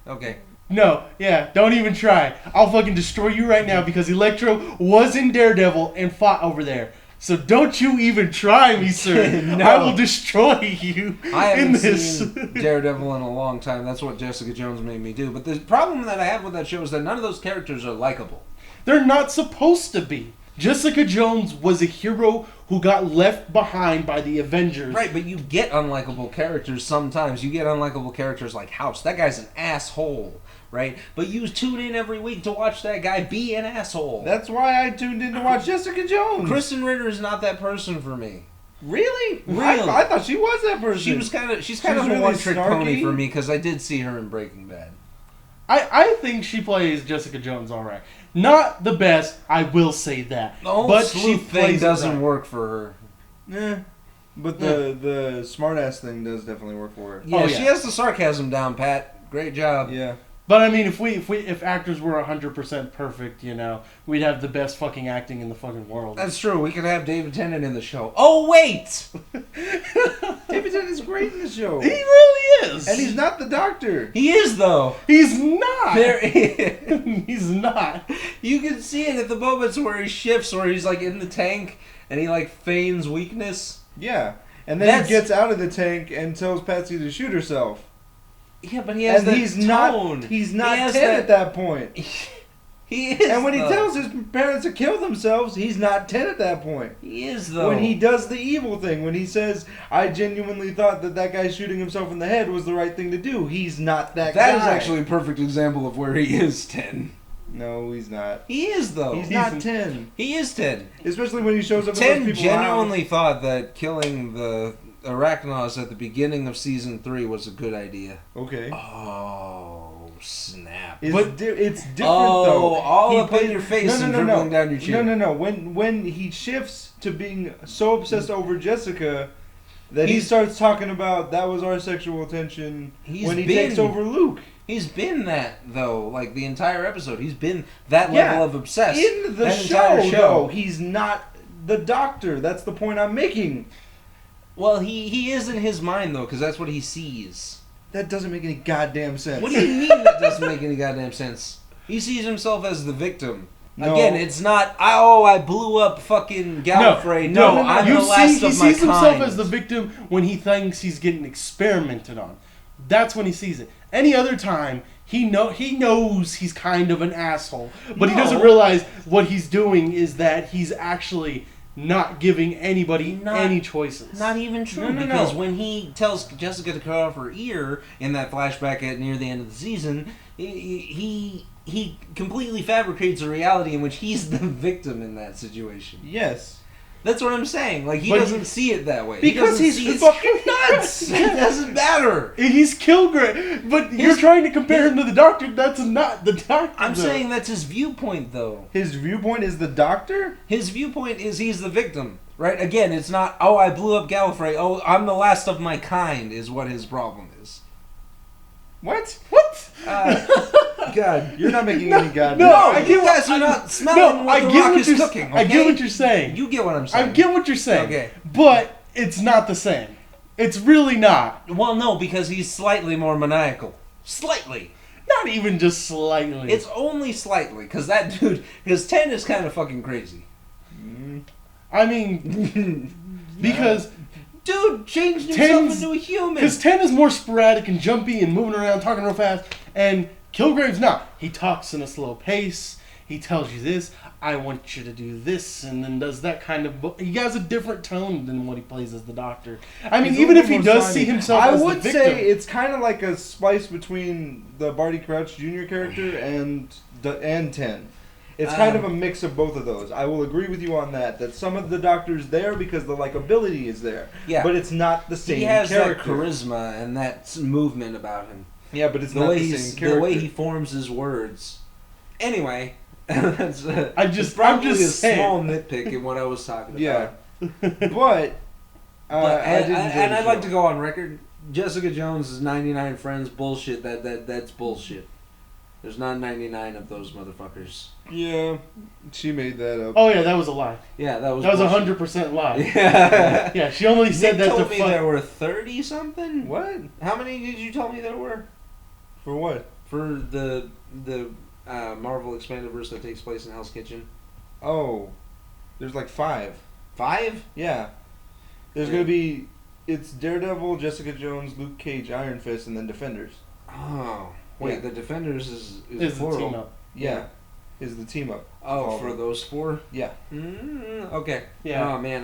okay. No, yeah, don't even try. I'll fucking destroy you right now because Electro was in Daredevil and fought over there. So don't you even try me, sir. No. I will destroy you I in haven't this. seen Daredevil in a long time. That's what Jessica Jones made me do. But the problem that I have with that show is that none of those characters are likable. They're not supposed to be. Jessica Jones was a hero who got left behind by the Avengers. Right, but you get unlikable characters sometimes. You get unlikable characters like House. That guy's an asshole, right? But you tune in every week to watch that guy be an asshole. That's why I tuned in to watch Jessica Jones. Kristen Ritter is not that person for me. Really? Really? I thought she was that person. She's kind of a really one-trick pony snarky. for me because I did see her in Breaking Bad. I think she plays Jessica Jones all right. Not the best, I will say that. The whole but she sleuth thing plays it doesn't right. work for her. Yeah. But the smartass thing does definitely work for her. Yeah, Oh, she yeah. has the sarcasm down, Pat. Great job. Yeah. But I mean, if actors were 100% perfect, you know, we'd have the best fucking acting in the fucking world. That's true. We could have David Tennant in the show. Oh, wait! David Tennant's great in the show. He really is. And he's not the doctor. He is, though. He's not. There, He's not. you can see it at the moments where he shifts, where he's like in the tank and he like feigns weakness. Yeah. And then That's- he gets out of the tank and tells Patsy to shoot herself. Yeah, but he has And that he's tone. not he's not He has 10 at that point. He is. And when he though. tells his parents to kill themselves, he's not 10 at that point. he is though. When he does the evil thing, when he says, I genuinely thought that guy shooting himself in the head was the right thing to do, he's not that guy. That is actually a perfect example of where he is 10. No, he's not. He is though. He's not 10. He is 10. Especially when he shows up at 10 those people's genuinely thought that killing the Arachnos at the beginning of season 3 was a good idea. house. Okay. Oh, snap. It's, But- it's different Oh, though. all He up in plays- your face and dribbling down your chin. No. When he shifts to being so obsessed over Jessica that he He's- starts talking about that was our sexual tension He's when he been- takes over Luke. He's been that, though, like the entire episode. He's been that Yeah, level of obsessed. In the that entire show, though, he's not the doctor. That's the point I'm making. Well, he is in his mind, though, because that's what he sees. That doesn't make any goddamn sense. What do you mean that doesn't make any goddamn sense? He sees himself as the victim. No. Again, it's not, oh, I blew up fucking Gallifrey. No, I'm You the see, last he of my sees himself kind. as the victim when he thinks he's getting experimented on. That's when he sees it. Any other time, he knows he's kind of an asshole, but he doesn't No. realize what he's doing is that he's actually not giving anybody any choices. Not even true, No. because when he tells Jessica to cut off her ear in that flashback at near the end of the season, he completely fabricates a reality in which he's the victim in that situation. Yes. That's what I'm saying. Like, he But doesn't see it that way. Because he doesn't he's see it. fucking nuts. It doesn't matter. He's Kilgrave, but you're His- trying to compare him to the Doctor. That's not the Doctor. I'm though. saying that's his viewpoint, though. His viewpoint is the doctor? His viewpoint is he's the victim, right? Again, it's not, oh, I blew up Gallifrey. Oh, I'm the last of my kind is what his problem is. What? What? God, you're not making any goddamn No, I sense. get You what- guys are not smelling No, what I the get rock what is you're. cooking, I get okay? what you're saying. You get what I'm I saying. get what you're saying. Okay. But it's not the same. It's really not. Well, no, because he's slightly more maniacal. Slightly. Not even just slightly. It's only slightly, because that dude, his 10 is kind of fucking crazy. I mean, because Dude changed himself 10's into a human. because 10 is more sporadic and jumpy and moving around, talking real fast, and Kilgrave's not. He talks in a slow pace. He tells you this. I want you to do this, and then does that kind of. He has a different tone than what he plays as the Doctor. I mean, He's a even if little he more does slimy. see himself I as would the victim, say it's kind of like a spice between the Barty Crouch Jr. character and 10. It's kind of a mix of both of those. I will agree with you on that. That some of the Doctor's there because the likability is there. Yeah. But it's not the same he has character. that charisma and that movement about him. Yeah, but it's The not way the he's, same character. the way he forms his words. Anyway, that's I'm just probably a saying. small nitpick in what I was talking about. Yeah. But, But, I did enjoy and the I'd like show. to go on record. Jessica Jones is 99 Friends bullshit. That's bullshit. There's not 99 of those motherfuckers. Yeah, she made that up. Oh yeah, that was a lie. Yeah, that was That was bullshit. 100% lie. Yeah. Yeah, she only said Nick that to told me there were 30 something. What? How many did you tell me there were? For what? for the Marvel Expandiverse that takes place in Hell's Kitchen? Oh, there's like 5. 5? Yeah. There's Yeah. gonna be. It's Daredevil, Jessica Jones, Luke Cage, Iron Fist, and then Defenders. Oh, wait, Yeah. the Defenders is Is the plural. team up? Yeah. Is the team up. Oh, All for of them. those 4? Yeah. Okay. Yeah. Oh man,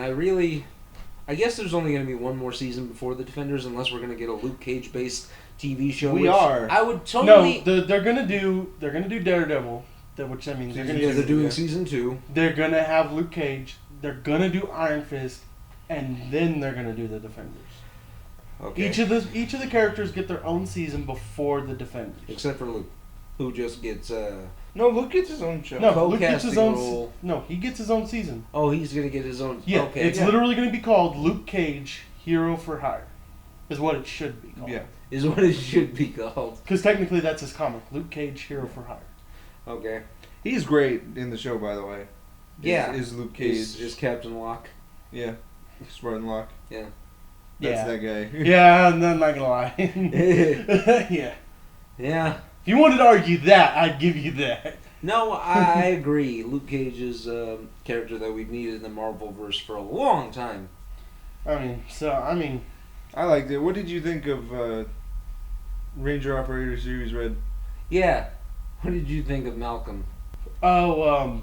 I guess there's only going to be one more season before the Defenders, unless we're going to get a Luke Cage based TV show. We which are. I would totally. No, they're gonna do Daredevil, which that means they're gonna Yeah, they're doing Yeah. season 2. they're gonna have Luke Cage, they're gonna do Iron Fist, and then they're gonna do the Defenders. Okay. Each of the characters get their own season before the Defenders. Except for Luke, who just gets No, Luke gets his own show. No, Luke gets his co-casting own. role. No, he gets his own season. Oh, he's gonna get his own. Yeah, Okay. it's literally gonna be called Luke Cage Hero for Hire, is what it should be called. Yeah. Is what it should be called. Because technically that's his comic, Luke Cage Hero for Hire. Okay. He's great in the show, by the way. Yeah. Is Luke Cage. Is Captain Locke. Yeah. Spartan Locke. Yeah. That's Yeah. that guy. Yeah, I'm not gonna lie. Yeah. Yeah. If you wanted to argue that, I'd give you that. No, I agree. Luke Cage is a character that we've needed in the Marvelverse for a long time. I mean, I liked it. What did you think of Ranger Operator Series Red? Yeah. What did you think of Malcolm? oh,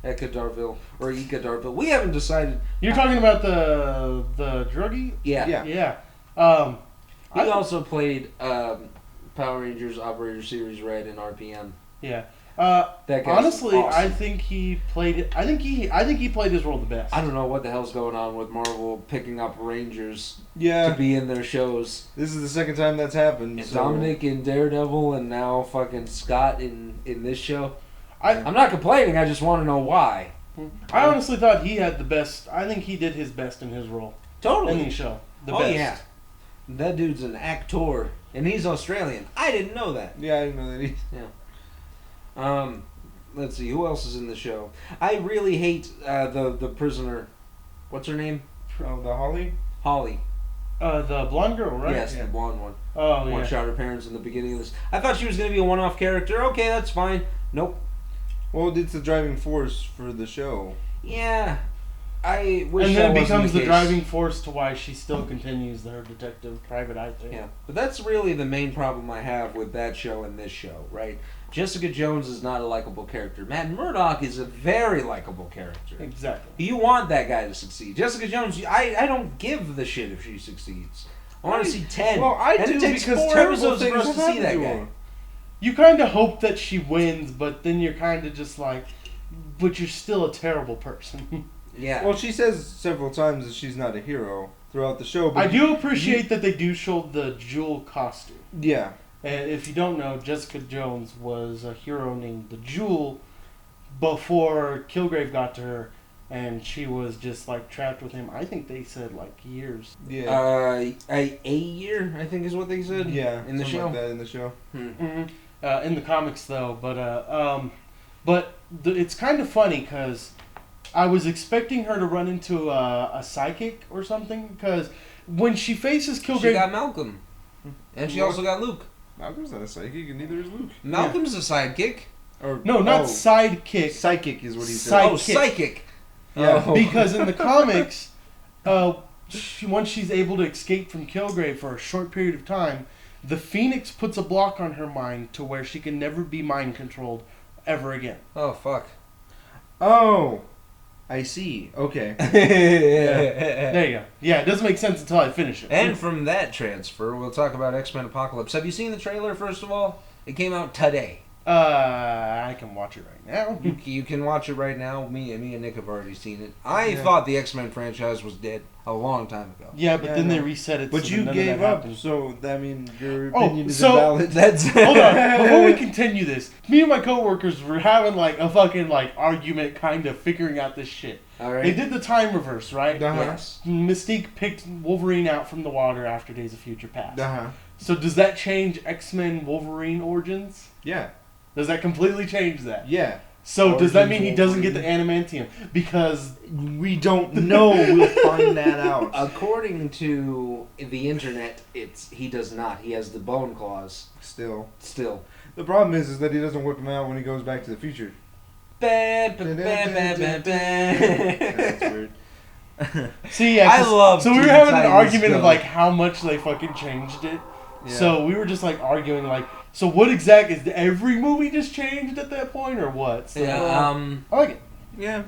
Eka Darville or Ika Darville? We haven't decided. you're talking about the druggie? Yeah. Yeah. Yeah. He I- also played Power Rangers Operator Series Red and RPM. Yeah. That guy's Honestly, awesome. I think he played it. I think he played his role the best. I don't know what the hell's going on with Marvel picking up Rangers to Yeah. be in their shows. This is the second time that's happened. And so- Dominic in Daredevil and now fucking Scott in this show. I I'm not complaining, I just want to know why. I honestly thought he had the best. I think he did his best in his role Totally. in the show. The Oh, best. yeah. That dude's an actor. And he's Australian. I didn't know that. Yeah, I didn't know that. Let's see, who else is in the show? I really hate the prisoner. What's her name? Oh, the Holly? Holly. The blonde girl, right? Yes, Yeah. the blonde one. Oh One yeah. shot her parents in the beginning of this. I thought she was going to be a one-off character. Okay, that's fine. Nope. Well, it's the driving force for the show. Yeah. I wish And that then it wasn't becomes the case. driving force to why she still continues her detective private eye thing. Yeah, but that's really the main problem I have with that show and this show, right? Jessica Jones is not a likable character. Matt Murdock is a very likable character. Exactly. You want that guy to succeed. Jessica Jones, I don't give the shit if she succeeds. I want to see 10. Well, I and do it takes because 4 terrible episodes for things us have to see happened that to guy. her. You kind of hope that she wins, but then you're kind of just like, but you're still a terrible person. Yeah. Well, she says several times that she's not a hero throughout the show. But I do appreciate that they do show the Jewel costume. Yeah. And if you don't know, Jessica Jones was a hero named the Jewel before Kilgrave got to her, and she was just like trapped with him. I think they said like years. Yeah. a year, I think is what they said. Yeah. In the something show. Like that in the show. In the comics though, but it's kind of funny because I was expecting her to run into a psychic or something because when she faces She Kilgrave, got Malcolm. And she also got Luke. Malcolm's not a psychic, and neither is Luke. Malcolm's a sidekick. Or no, not oh, sidekick, psychic is what he said. Psych- Oh, Sidekick. psychic. Yeah. Oh. because in the comics, once she's able to escape from Kilgrave for a short period of time, the Phoenix puts a block on her mind to where she can never be mind controlled ever again. Oh, fuck. Oh, I see. Okay. There you go. Yeah, it doesn't make sense until I finish it. And from that transfer, we'll talk about X-Men Apocalypse. Have you seen the trailer, first of all? It came out today. I can watch it right now. You can watch it right now. Me and Nick have already seen it. I Yeah. thought the X-Men franchise was dead a long time ago. Yeah, but Yeah, then I they know. reset it. But so you that none gave of that up, happened. so that means your Oh, opinion is so- invalid. That's Hold on, before we continue this, me and my coworkers were having like a fucking like argument, kind of figuring out this shit. all right. They did the time reverse, right? Uh-huh. Yes. Mystique picked Wolverine out from the water after Days of Future Past. Uh-huh. So does that change X-Men Wolverine origins? Yeah. Does that completely change that? Yeah. So does that mean Origins he doesn't get Wolverine. the adamantium? Because We don't know. We'll find that out. According to the internet, he does not. He has the bone claws Still. The problem is that he doesn't whip them out when he goes back to the future. That's That's weird. see, yeah, I love so we were Teen having an Titans argument of still. like how much they fucking changed it. Yeah. So we were just like arguing like, so what exactly is every movie just changed at that point or what? So, I like it. Yeah.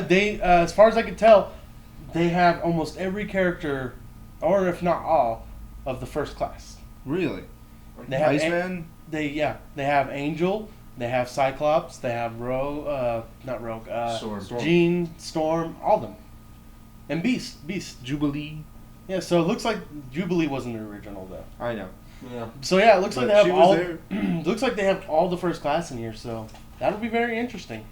They as far as I can tell, they have almost every character, or if not all, of the First Class. Really? They have Iceman? They have Angel, they have Cyclops, they have Storm. Jean, Storm, all of them, and Beast. Jubilee. Yeah, so it looks like Jubilee wasn't the original though. I know. Yeah. So yeah, it looks like But they have she was all. there. Looks like they have all the First Class in here, so that'll be very interesting.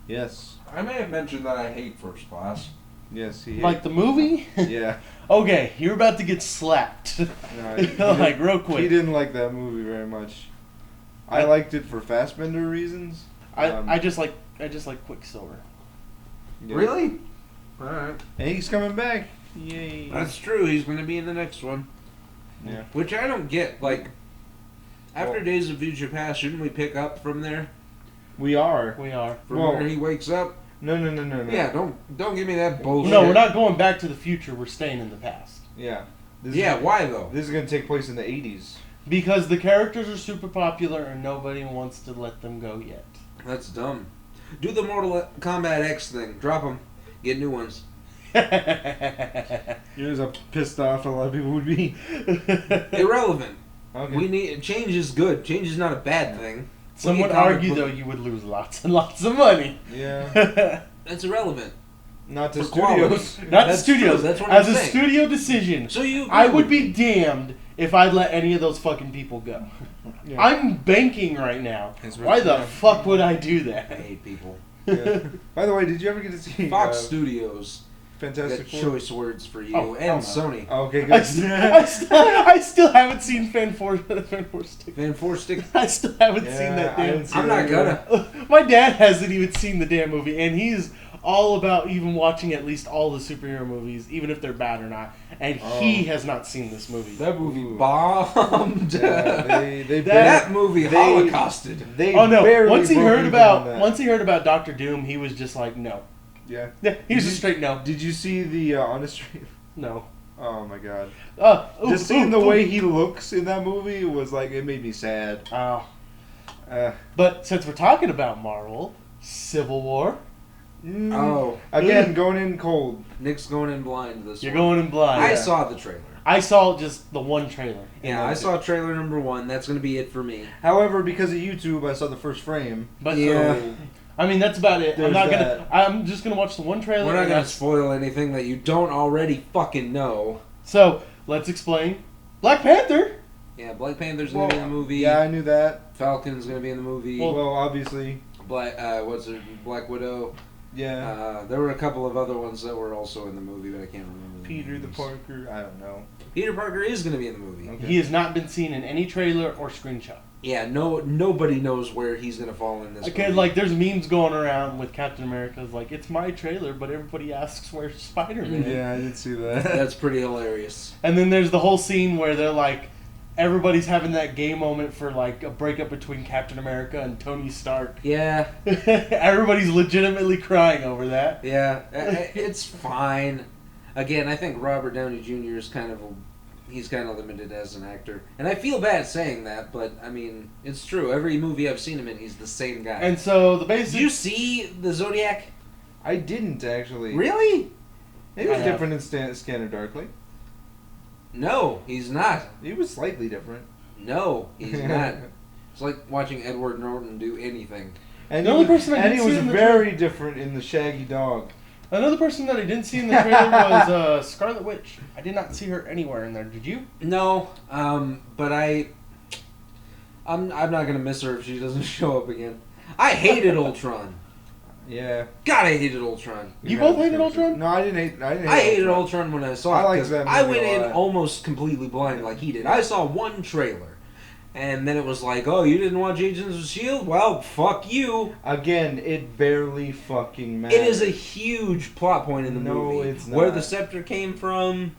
Yes. I may have mentioned that I hate First Class. Yes, he Like the movie. Yeah. Okay, you're about to get slapped. No, Like real he quick. didn't like that movie very much. I liked it for Fassbender reasons. I just like Quicksilver. Yeah. Really? Alright. And he's coming back. Yay. That's true. He's going to be in the next one. Yeah. Which I don't get. Like, after Well- Days of Future Past, shouldn't we pick up from there? We are. We are. From Well- where he wakes up? No. Yeah, don't give me that bullshit. No, we're not going back to the future. We're staying in the past. Yeah. This Yeah, Is, why though? this is going to take place in the 80s. Because the characters are super popular and nobody wants to let them go yet. That's dumb. Do the Mortal Kombat X thing. Drop them. Get new ones. Here's a pissed off a lot of people would be. Irrelevant. Okay. We need change is good. Change is not a bad thing. Some We would need comic argue book- though you would lose lots and lots of money. Yeah. That's irrelevant. Not to For quality. studios. Not the That's studios. true, that's what As I'm a saying. studio decision, So you I would be damned if I'd let any of those fucking people go. Yeah. I'm banking right now. That's Why the yeah. fuck would I do I that? hate people. Yeah. By the way, did you ever get to see Fox Studios Fantastic got Four? choice words for you Oh, hell and no. Sony. Oh, okay, I, good. I still haven't seen Fan Four Stick. Fan 4 stick. I still haven't Yeah, seen that I damn. didn't see I'm not gonna. My dad hasn't even seen the damn movie, and he's all about even watching at least all the superhero movies, even if they're bad or not. And he has not seen this movie. That movie Ooh. bombed. Yeah, they that movie they- holocausted. They Oh no! barely Once he broke heard even about on that. once he heard about Doctor Doom, he was just like, no. Yeah. Yeah, he was Did just straight no. Did you see the honest stream? No. Oh my god. Just Just seeing the way he looks in that movie was like, it made me sad. But since we're talking about Marvel, Civil War, Oh, Again, going in cold. Nick's going in blind this you're one. going in blind. I saw the trailer. I saw just the one trailer. Yeah, I saw trailer number 1. That's going to be it for me. However, because of YouTube, I saw the first frame. But Yeah. So, I mean, that's about it. I'm There's not that. gonna. I'm just gonna watch the one trailer. We're not and going to that's- spoil anything that you don't already fucking know. So let's explain. Black Panther. Yeah, Black Panther's going to be in the movie. yeah, I knew that. Falcon's going to be in the movie. Well, obviously, Black Widow. yeah. There were a couple of other ones that were also in the movie, but I can't remember. Peter the names. Parker. I don't know. Peter Parker is going to be in the movie. Okay. He has not been seen in any trailer or screenshot. Yeah, nobody knows where he's going to fall in this Okay, movie. like there's memes going around with Captain America's like it's my trailer, but everybody asks where's Spider-Man. Yeah, I did see that. That's pretty hilarious. And then there's the whole scene where they're like, everybody's having that gay moment for like a breakup between Captain America and Tony Stark. Yeah, Everybody's legitimately crying over that. yeah, it's fine. Again, I think Robert Downey Jr. is he's kind of limited as an actor. And I feel bad saying that, but I mean, it's true. Every movie I've seen him in, he's the same guy. And so the basic. Did you see the Zodiac? I didn't actually. Really? It was I have. different in Scanner Darkly. No, he's not. He was slightly different. No, he's not. It's like watching Edward Norton do anything. And The he only was, person I and did he see was in the very different in the Shaggy Dog. Another person that I didn't see in the trailer was Scarlet Witch. I did not see her anywhere in there. Did you? No, but I'm not gonna miss her if she doesn't show up again. I hated Ultron. Yeah. God, I hated Ultron. You both hated Ultron? No, I didn't hate. I hated Ultron when I saw I it. liked 'cause that I movie went a in lot. almost completely blind like he did. I saw one trailer, And then it was like, oh, you didn't watch Agents of S.H.I.E.L.D.? Well, fuck you. Again, it barely fucking matters. It is a huge plot point in the movie. No, it's not. Where the scepter came from.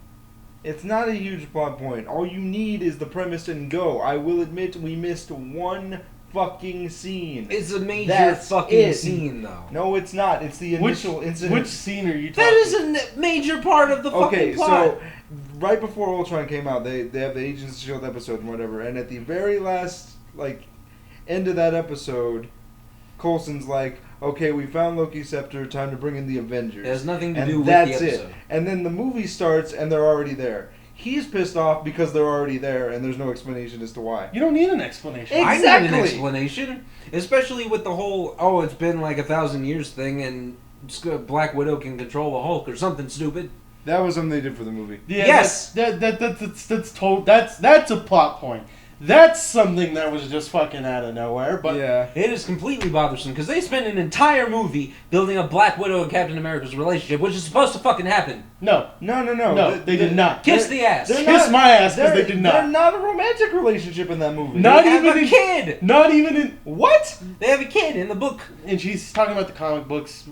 It's not a huge plot point. All you need is the premise and go. I will admit we missed one fucking scene. It's a major That's fucking it. scene, though. No, it's not. It's the initial incident. Which scene are you talking? That is a major part of the fucking plot. So right before Ultron came out, they have the Agents of S.H.I.E.L.D. episode and whatever, and at the very last end of that episode, Coulson's like, okay, we found Loki's scepter, time to bring in the Avengers. It has nothing to and do with that's the episode. it. And then the movie starts and they're already there. He's pissed off because they're already there and there's no explanation as to why. You don't need an explanation. Exactly. I need an explanation. Especially with the whole, oh, it's been like 1,000 years thing and Black Widow can control the Hulk or something stupid. That was something they did for the movie. Yeah, Yes! That's a plot point. That's something that was just fucking out of nowhere. But yeah. It is completely bothersome because they spent an entire movie building up Black Widow and Captain America's relationship, which is supposed to fucking happen. no, No, they did not. Kiss the ass. they're Kiss my ass because They're they did They're not. not a romantic relationship in that movie. Not They have even a in- kid. Not even in What? They have a kid in the book. And she's talking about the comic books.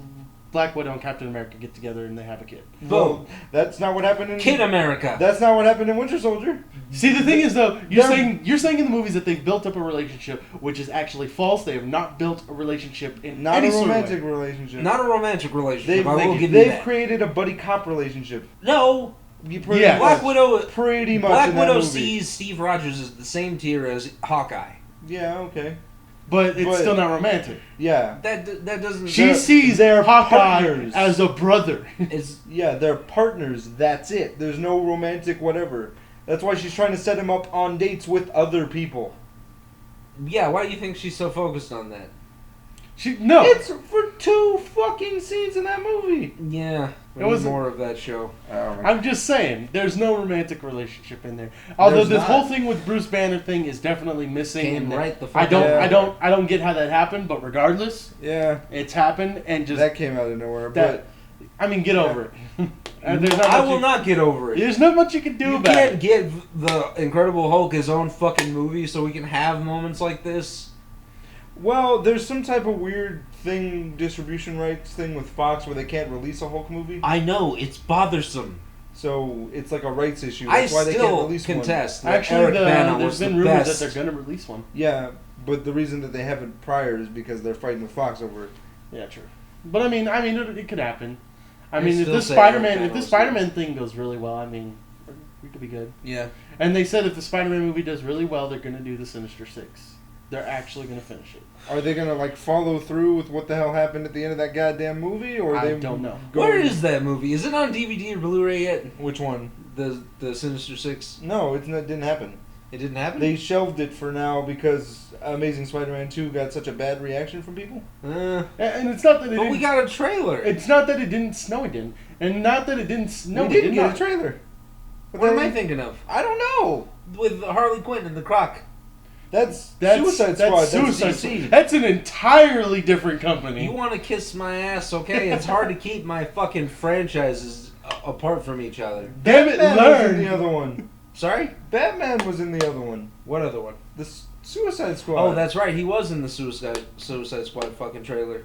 Black Widow and Captain America get together and they have a kid. Well, that's not what happened in Kid America. That's not what happened in Winter Soldier. See, the thing is though, you're They're- saying in the movies that they've built up a relationship, which is actually false. They have not built a relationship in Not any a sort of romantic way. relationship. Not a romantic relationship. They've, I will they, give you they've that. created a buddy cop relationship. No. You pretty Yeah. Black much, Widow. pretty much Black in that Widow movie. sees Steve Rogers as the same tier as Hawkeye. Yeah, okay. But it's But- still not romantic. Yeah. That doesn't. She sees they're Hawkeye partners. as a brother. It's Yeah, they're partners. That's it. There's no romantic whatever. That's why she's trying to set him up on dates with other people. yeah. Why do you think she's so focused on that? No. It's for 2 fucking scenes in that movie. Yeah. We It need was- more of that show. I'm just saying, there's no romantic relationship in there. Although There's this not. whole thing with Bruce Banner thing is definitely missing. Came and right the I fuck don't, out. I don't get how that happened. But regardless, Yeah, it's happened, and just that came out of nowhere. that. I mean, get over it. There's not I much will you- not get over it. There's not much you can do You about can't it. give the Incredible Hulk his own fucking movie so we can have moments like this. Well, there's some type of weird thing, distribution rights thing with Fox where they can't release a Hulk movie. I know, it's bothersome. So it's like a rights issue. I That's why they can't still release contest that Actually, Eric Bana there's was been the rumors best. that they're gonna release one. one. Yeah, but the reason that they haven't prior is because they're fighting with Fox over it. Yeah, true. But I mean, it could happen. I I mean, if still this say Eric Spider-Man, Bana if this was Spider-Man thing goes really well, I mean, we could be good. Yeah. And they said if the Spider-Man movie does really well, they're gonna do the Sinister Six. They're actually gonna finish it. Are they gonna follow through with what the hell happened at the end of that goddamn movie, or are I they don't know. Where is that movie? Is it on DVD or Blu-ray yet? Which one? The Sinister Six? No, it didn't happen. It didn't happen? They shelved it for now because Amazing Spider-Man 2 got such a bad reaction from people. And it's not that it. But we didn't- got a trailer. It's not that it didn't snow. It didn't, and not that it didn't snow. we it didn't did get not. a trailer. What am I thinking of? I don't know. With Harley Quinn and the Croc. That's That's Suicide Squad. Suicide That's Squad. DC. That's an entirely different company. You want to kiss my ass, okay? It's hard to keep my fucking franchises apart from each other. Damn it, Batman was in the learn. other one. Sorry? Batman was in the other one. What other one? The Suicide Squad. Oh, that's right. He was in the Suicide Squad fucking trailer.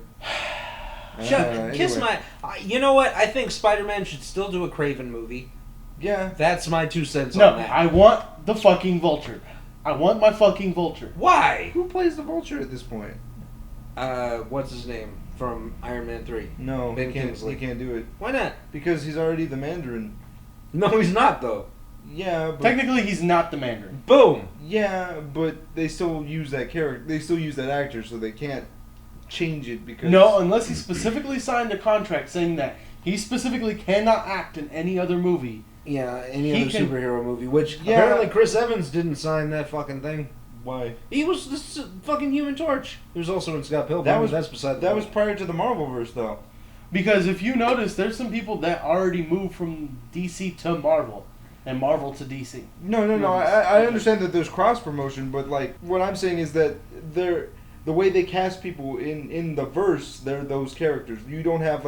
Shut. Kiss anyway. my. You know what? I think Spider-Man should still do a Craven movie. Yeah. That's my 2 cents No, on that. I want the fucking Vulture. I want my fucking Vulture. Why? Who plays the Vulture at this point? What's his name from Iron Man 3? No, Ben he can't. Kingsley. He can't do it Why not? because he's already the Mandarin. No, he's not though. Yeah, but Technically, he's not the Mandarin. Boom. yeah, but they still use that character. They still use that actor, so they can't change it because No, unless he specifically signed a contract saying that he specifically cannot act in any other movie. Yeah, any He other can- superhero movie. Which Yeah. apparently Chris Evans didn't sign that fucking thing. Why? He was the fucking Human Torch. He was also in Scott Pilgrim. That was- that's beside the That was point. prior to the Marvelverse, though. Because if you notice, there's some people that already moved from DC to Marvel, and Marvel to DC. No. I understand that there's cross promotion, but what I'm saying is that the way they cast people in the verse, they're those characters. You don't have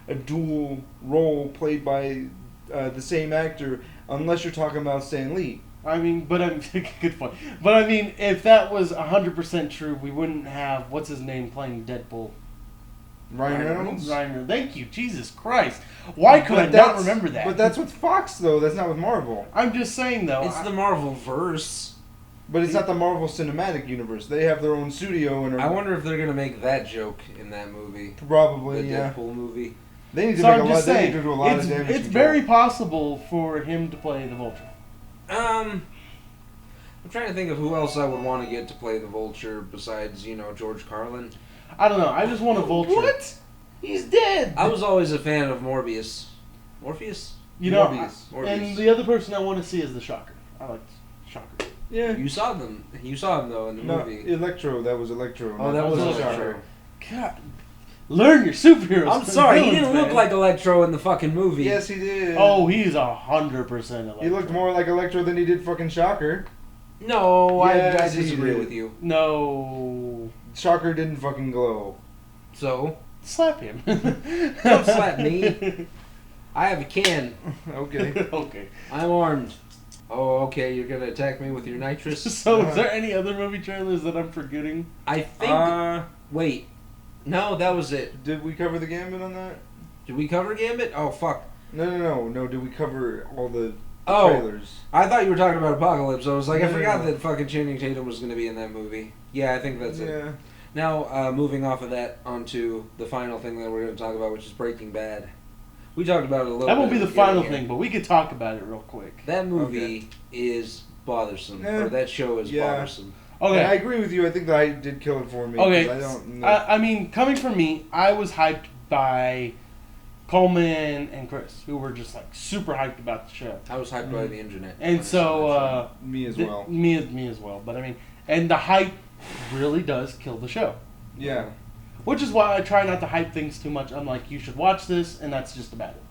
a dual role played by the same actor unless you're talking about Stan Lee. I mean, but I'm good point. But I mean, if that was 100% true, we wouldn't have what's his name playing Deadpool. Ryan Reynolds. Ryan Reynolds. Thank you, Jesus Christ. Why could I not that's- remember that? But that's with Fox though. That's not with Marvel. I'm just saying though. It's the Marvel verse. But it's not the Marvel Cinematic Universe. They have their own studio and. I wonder if they're gonna make that joke in that movie. Probably, The yeah. Deadpool movie. They need to So make I'm a lot. just They saying, need to do a lot it's of damage. it's control. very possible for him to play the Vulture. I'm trying to think of who else I would want to get to play the Vulture besides, George Carlin. I don't know. I just want a Vulture. What? He's dead. I was always a fan of Morbius. Morpheus? You know, Morbius. and the other person I want to see is the Shocker. I like Shocker. Yeah. You saw them. You saw him though in the No, movie. Electro. That was Electro. Oh, that was Electro. God, learn your superheroes. I'm sorry, he villains, didn't look man. like Electro in the fucking movie. Yes, he did. Oh, he's 100% Electro. He looked more like Electro than he did fucking Shocker. No, I Yes, he disagree did. with you. No. Shocker didn't fucking glow. So, Slap him. don't slap me. I have a can. Okay. Okay. I'm armed. Oh, okay, you're gonna attack me with your nitrous? So, is there any other movie trailers that I'm forgetting? I think... wait. No, that was it. Did we cover the Gambit on that? Did we cover Gambit? Oh, fuck. No. Did we cover all the Oh, trailers? I thought you were talking about Apocalypse. I was like, I No. forgot that fucking Channing Tatum was gonna be in that movie. Yeah, I think that's it. Yeah. Now, moving off of that onto the final thing that we're going to talk about, which is Breaking Bad. We talked about it a little bit. That won't be at the beginning final here. thing, but we could talk about it real quick. That movie is bothersome. Yeah. Or that show is Yeah. bothersome. Okay. I agree with you. I think that I did kill it for me. 'cause Okay. I don't know. I mean, coming from me, I was hyped by Coleman and Chris, who were just like super hyped about the show. I was hyped by the internet. And when I saw that show. me as well. Me as well. But I mean, and the hype really does kill the show. Yeah. Which is why I try not to hype things too much. I'm like, you should watch this, and that's just about it.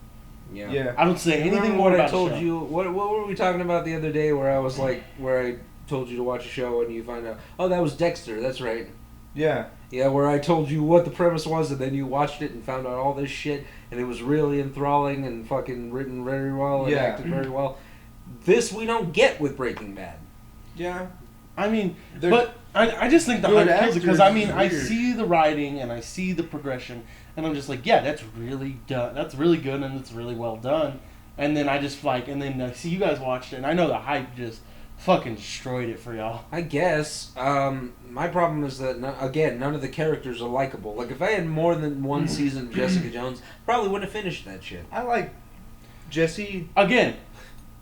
Yeah. Yeah. I don't say anything Remember more what about I told the show. you? What were we talking about the other day where I was like, where I told you to watch a show and you find out, oh, that was Dexter, that's right. Yeah. Yeah, where I told you what the premise was and then you watched it and found out all this shit and it was really enthralling and fucking written very well and Yeah. acted very well. This we don't get with Breaking Bad. Yeah. I mean, They're but I just think the good hype kills it because actors, I mean it's I weird. see the writing and I see the progression and I'm just like, yeah, that's really done. That's really good and it's really well done. And then I just like, and then I see you guys watched it and I know the hype just fucking destroyed it for y'all. I guess. My problem is that, none of the characters are likable. Like, if I had more than one season of Jessica Jones, probably wouldn't have finished that shit. I like Jesse. Again,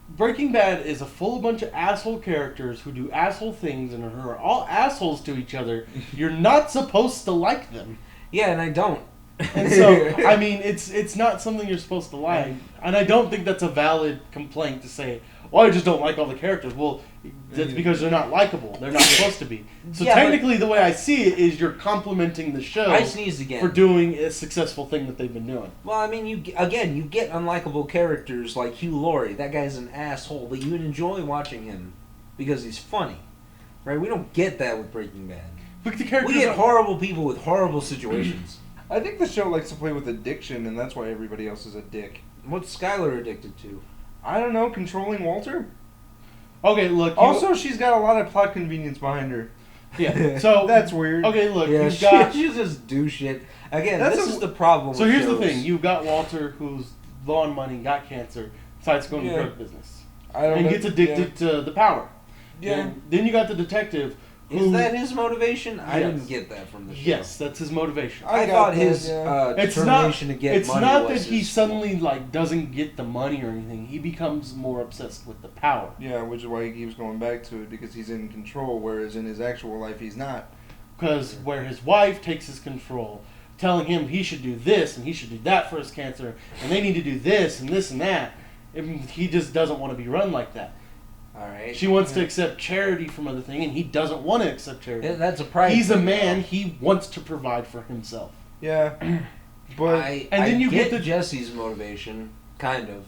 Breaking Bad is a full bunch of asshole characters who do asshole things and who are all assholes to each other. You're not supposed to like them. Yeah, and I don't. And so, I mean, it's not something you're supposed to like. And I don't think that's a valid complaint to say, well, I just don't like all the characters. Well, that's because they're not likable. They're not supposed to be. So Yeah, technically, the way I see it is you're complimenting the show I sneezed again. for doing a successful thing that they've been doing. Well, I mean, you get unlikable characters like Hugh Laurie. That guy's an asshole, but you enjoy watching him because he's funny, right? We don't get that with Breaking Bad. But the characters We get are- horrible people with horrible situations. I think the show likes to play with addiction, and that's why everybody else is a dick. What's Skylar addicted to? I don't know, controlling Walter? Okay, look. Also, she's got a lot of plot convenience behind her. yeah. So That's weird. okay, look. Yeah, You've got. she just do shit. Again, That's this a- is the problem. So with here's the shows. thing: you've got Walter, who's low on money, got cancer, decides to go into Yeah. drug business, I don't and know- gets addicted to the power. Yeah. And then you got the detective. Who, Is that his motivation? I Yes. didn't get that from the show. Yes, that's his motivation. I got thought that, his yeah. It's determination not. to get It's money not was that he his- suddenly like doesn't get the money or anything. He becomes more obsessed with the power. Yeah, which is why he keeps going back to it, because he's in control, whereas in his actual life he's not. Because where his wife takes his control, telling him he should do this and he should do that for his cancer, and they need to do this and this and that, he just doesn't want to be run like that. All right. She wants to accept charity from other things, and he doesn't want to accept charity. Yeah, that's a pride. He's a thing, man. though. He wants to provide for himself. Yeah. But And And then you get get the- Jesse's motivation, kind of.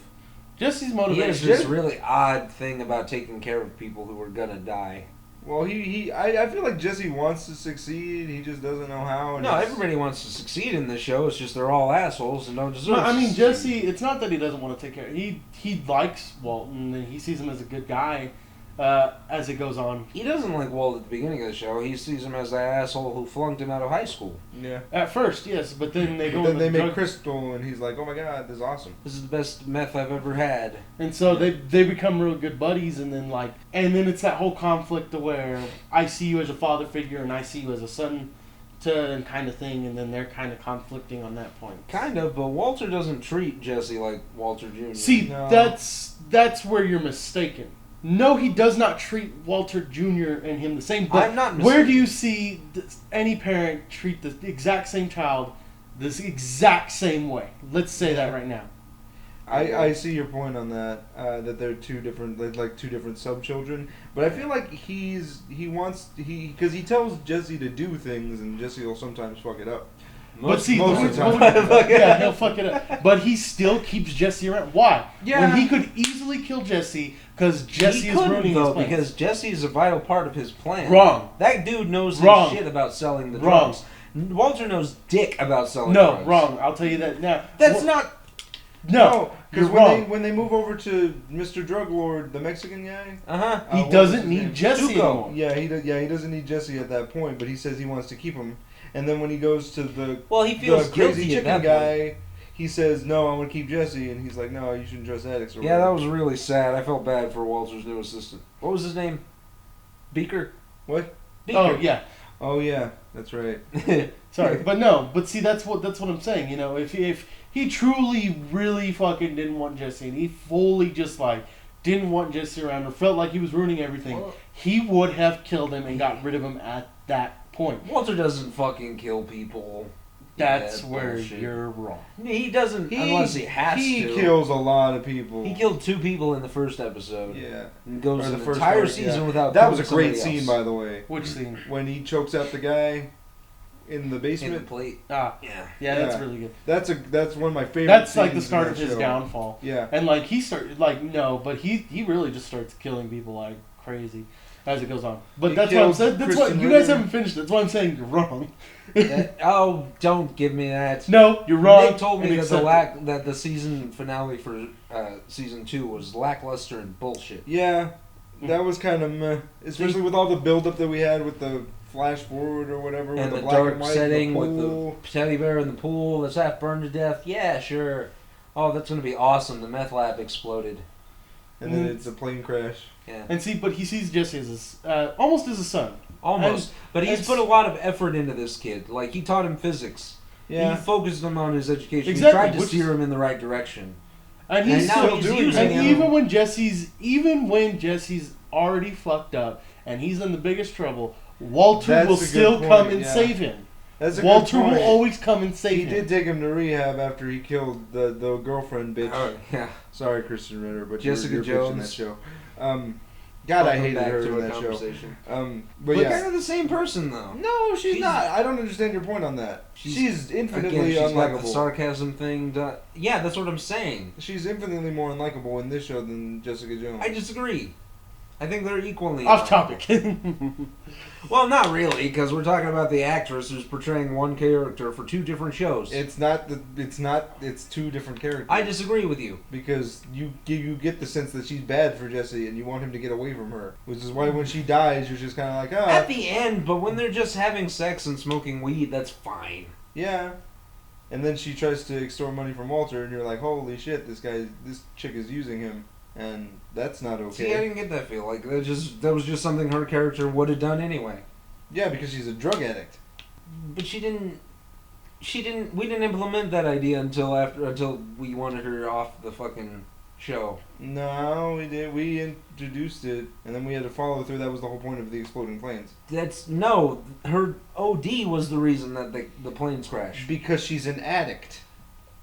Jesse's He has motivation. this really odd thing about taking care of people who are gonna die. well, I feel like Jesse wants to succeed. He just doesn't know how. And No, it's- everybody wants to succeed in this show. It's just they're all assholes and don't deserve. No, I mean to Jesse. It's not that he doesn't want to take care. He likes Walton and he sees him as a good guy, as it goes on. He doesn't like Walt at the beginning of the show. He sees him as that asshole who flunked him out of high school. Yeah. At first, yes, but then they go. Then in they the make drug- Crystal, and he's like, "Oh my god, this is awesome." This is the best meth I've ever had. And so they become real good buddies, and then it's that whole conflict to where I see you as a father figure and I see you as a son, kind of thing, and then they're kind of conflicting on that point. Kind of, but Walter doesn't treat Jesse like Walter Jr. See, No. that's where you're mistaken. No, he does not treat Walter Jr. and him the same. But I'm not where mistaken. do you see any parent treat the exact same child this exact same way? Let's say that right now. I see your point on that. That they're two different, like two different sub children. But I feel like because he tells Jesse to do things, and Jesse will sometimes fuck it up. But see, most of the time. yeah, he'll fuck it up. But he still keeps Jesse around. Why? Yeah. When he could easily kill Jesse because Jesse he is couldn't, ruining though, his plan. because Jesse is a vital part of his plan. Wrong. That dude knows Wrong. his shit about selling the Wrong. drugs. Walter knows dick about selling No, drugs. wrong. I'll tell you that now. That's not... No, because you're wrong. when they move over to Mr. Drug Lord, the Mexican guy, Uh-huh. He what was doesn't his need name? Jesse Tuco. anymore. Yeah, he doesn't need Jesse at that point, but he says he wants to keep him. And then when he goes to the Well, he feels crazy guilty at chicken that point. guy, he says, "No, I want to keep Jesse," and he's like, "No, you shouldn't trust addicts." Or Yeah, that whatever." was really sad. I felt bad for Walter's new assistant. What was his name? Beaker? What? Beaker. Oh yeah. Oh yeah, that's right. Sorry, but no. But see, that's what I'm saying. You know, if he truly, really fucking didn't want Jesse, and he fully just didn't want Jesse around, or felt like he was ruining everything, Well- he would have killed him and got rid of him at that point. Walter doesn't fucking kill people. That's Yeah, where bullshit. you're wrong. He doesn't unless he has He to. kills a lot of people. He killed 2 people in the first episode. Yeah. And goes Or the the first entire part, season yeah. without That was a killing great somebody scene, else. by the way. Which scene? When he chokes out the guy in the In the basement. plate. Ah, Yeah. yeah, that's Yeah. really good. That's one of my favorite. That's like the scenes in start that of his show. downfall. Yeah. And he started but he really just starts killing people like crazy as it goes on. But He that's what I'm kills saying. That's what Kristen you guys Ritter. haven't finished. That's why I'm saying you're wrong. Oh, don't give me that. No, you're wrong. Nick told me and that accept it. that the season finale for season 2 was lackluster and bullshit. Yeah. That was kind of meh. Especially with all the buildup that we had with the flash forward or whatever. And with the black dark and white, setting the with pool. the teddy bear in the pool that's half burned to death. Yeah, sure. Oh, that's gonna be awesome. The meth lab exploded. And then it's a plane crash. Yeah, And see, but he sees Jesse as almost as a son. almost. But he's it's- put a lot of effort into this kid. Like he taught him physics. Yeah. He focused him on his education. Exactly, He tried to which steer is- him in the right direction. And he's And now still he's doing using it. him. And even when Jesse's already fucked up and he's in the biggest trouble, Walter That's will a good still point, come and yeah. save him. That's a Walter good point. will always come and He save did him. take him to rehab after he killed the girlfriend bitch. Oh, yeah. Sorry, Kristen Ritter, but Jessica you're bitching Jones. that show. God, I Welcome hated back her to in a that show. conversation. But But yeah. kind of the same person though. No, she's She's- not. I don't understand your point on that. She's infinitely Again, she's got the unlikable. sarcasm thing done. Yeah, that's what I'm saying. She's infinitely more unlikable in this show than Jessica Jones. I disagree. I think they're equally Off unlikable. topic. Well, not really, because we're talking about the actress who's portraying one character for 2 different shows. It's not. It's two different characters. I disagree with you. Because you get the sense that she's bad for Jesse and you want him to get away from her, which is why when she dies, you're just kind of like, At the end, but when they're just having sex and smoking weed, that's fine. yeah. And then she tries to extort money from Walter, and you're like, holy shit, this chick is using him, and that's not okay. See, I didn't get that feel. Like that was just something her character would have done anyway. Yeah, because she's a drug addict. But she didn't. We didn't implement that idea until we wanted her off the fucking show. No, we did. We introduced it, and then we had to follow through. That was the whole point of the exploding planes. Her OD was the reason that the planes crashed. Because she's an addict.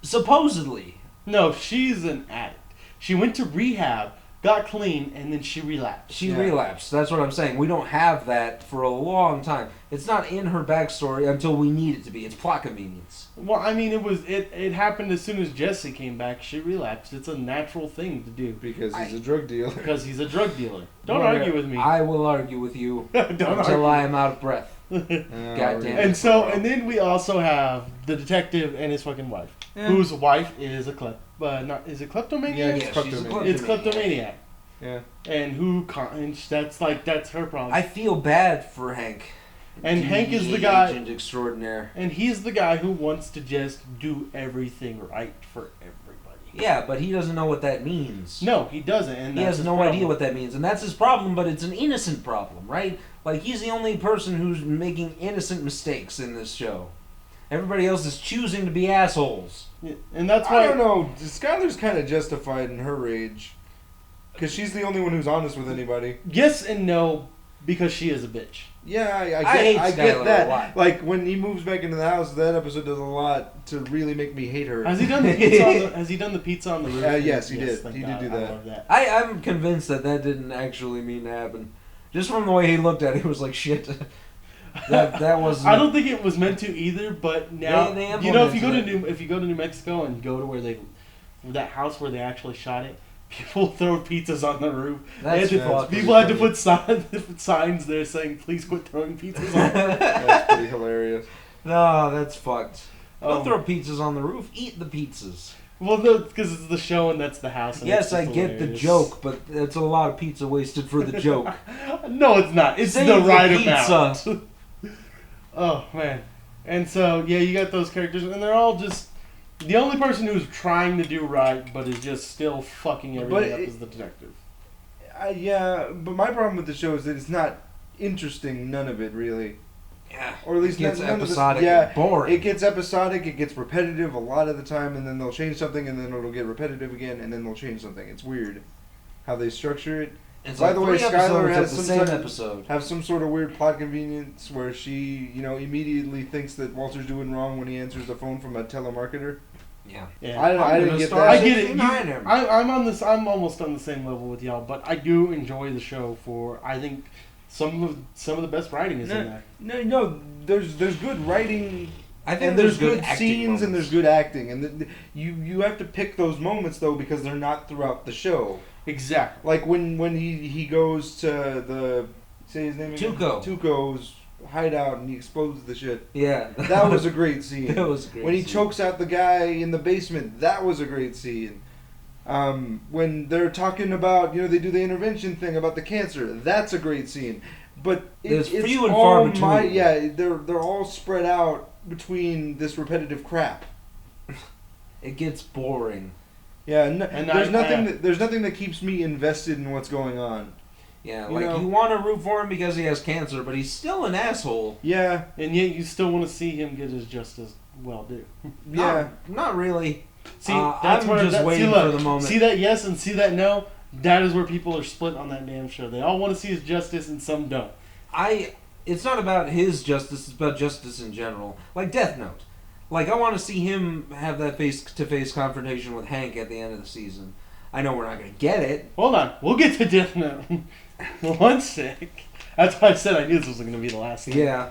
Supposedly. No, she's an addict. She went to rehab, got clean, and then she relapsed. She Yeah. relapsed. That's what I'm saying. We don't have that for a long time. It's not in her backstory until we need it to be. It's plot convenience. Well, I mean, it happened as soon as Jesse came back. She relapsed. It's a natural thing to do Because he's a drug dealer. because he's a drug dealer. Don't Well, argue with me. I will argue with you Don't until argue. I am out of breath. Oh, damn it. And so, and then we also have the detective and his fucking wife, whose wife is a is it kleptomaniac? Yeah, Yeah, she's a kleptomaniac. It's kleptomaniac. Yeah. And that's her problem. I feel bad for Hank. And Hank is the DEA guy, agent extraordinaire. and he's the guy who wants to just do everything right for everybody. Yeah, but he doesn't know what that means. No, he doesn't, and He that's has his no problem. idea what that means, and that's his problem. But it's an innocent problem, right? Like he's the only person who's making innocent mistakes in this show. Everybody else is choosing to be assholes. Yeah, and that's why I don't know. Skylar's kind of justified in her rage. Because she's the only one who's honest with anybody. yes and no, because she is a bitch. Yeah, hate I Skylar get that. a lot. Like, when he moves back into the house, that episode does a lot to really make me hate her. Has he done the pizza? Has he done the pizza on the roof? Yes, he did. thank He did God. do I that. love that. I'm convinced that didn't actually mean to happen. Just from the way he looked at it, he was like, shit. That was. I don't think it was meant to either, but now They you know if you go to implemented New Mexico and go to where that house where they actually shot it, people throw pizzas on the roof. That's They had to- fucked. people had to put signs there saying, "Please quit throwing pizzas on." the roof." That's pretty hilarious. No, that's fucked. Don't Um, throw pizzas on the roof. Eat the pizzas. Well, because it's the show and that's the house. And Yes, it's I just get the hilarious. joke, but it's a lot of pizza wasted for the joke. No, it's not. It's Save the the right pizza. amount. Oh man, and so yeah, you got those characters, and they're all just the only person who's trying to do right, but is just still fucking everything up is the detective. Yeah, but my problem with the show is that it's not interesting, none of it really. Yeah, Or at least it gets none of this- episodic yeah, and boring. It gets episodic, it gets repetitive a lot of the time, and then they'll change something, and then it'll get repetitive again, and then they'll change something. It's weird how they structure it. It's By like the way, 3 Skylar episodes has of the some same type- episode. Have some sort of weird plot convenience where she, immediately thinks that Walter's doing wrong when he answers the phone from a telemarketer. Yeah. Yeah, I didn't gonna get start that. I get it. behind him. I'm on this. I'm almost on the same level with y'all, but I do enjoy the show for. I think some of the best writing is in there. No, there's good writing. I think And there's good acting scenes and moments. there's good acting, and you have to pick those moments though because they're not throughout the show. Exactly. Like when he goes to the say his name again? Tuco's hideout and he explodes the shit. Yeah. That was a great scene. That was a great When he scene. chokes out the guy in the basement, that was a great scene. When they're talking about they do the intervention thing about the cancer, that's a great scene. But There's it's few and all far between. they're all spread out between this repetitive crap. It gets boring. Yeah, And there's I- nothing that keeps me invested in what's going on. Yeah, You like know- you want to root for him because he has cancer, but he's still an asshole. Yeah, And yet you still want to see him get his just as well due. yeah. Not really. See, I'm just waiting for the moment. See that yes and see that no. That is where people are split on that damn show. They all want to see his justice and some don't. It's not about his justice, it's about justice in general. Like Death Note. Like, I want to see him have that face-to-face confrontation with Hank at the end of the season. I know we're not going to get it. Hold on, we'll get to Death Note. One sec. That's why I said I knew this was going to be the last thing. Yeah.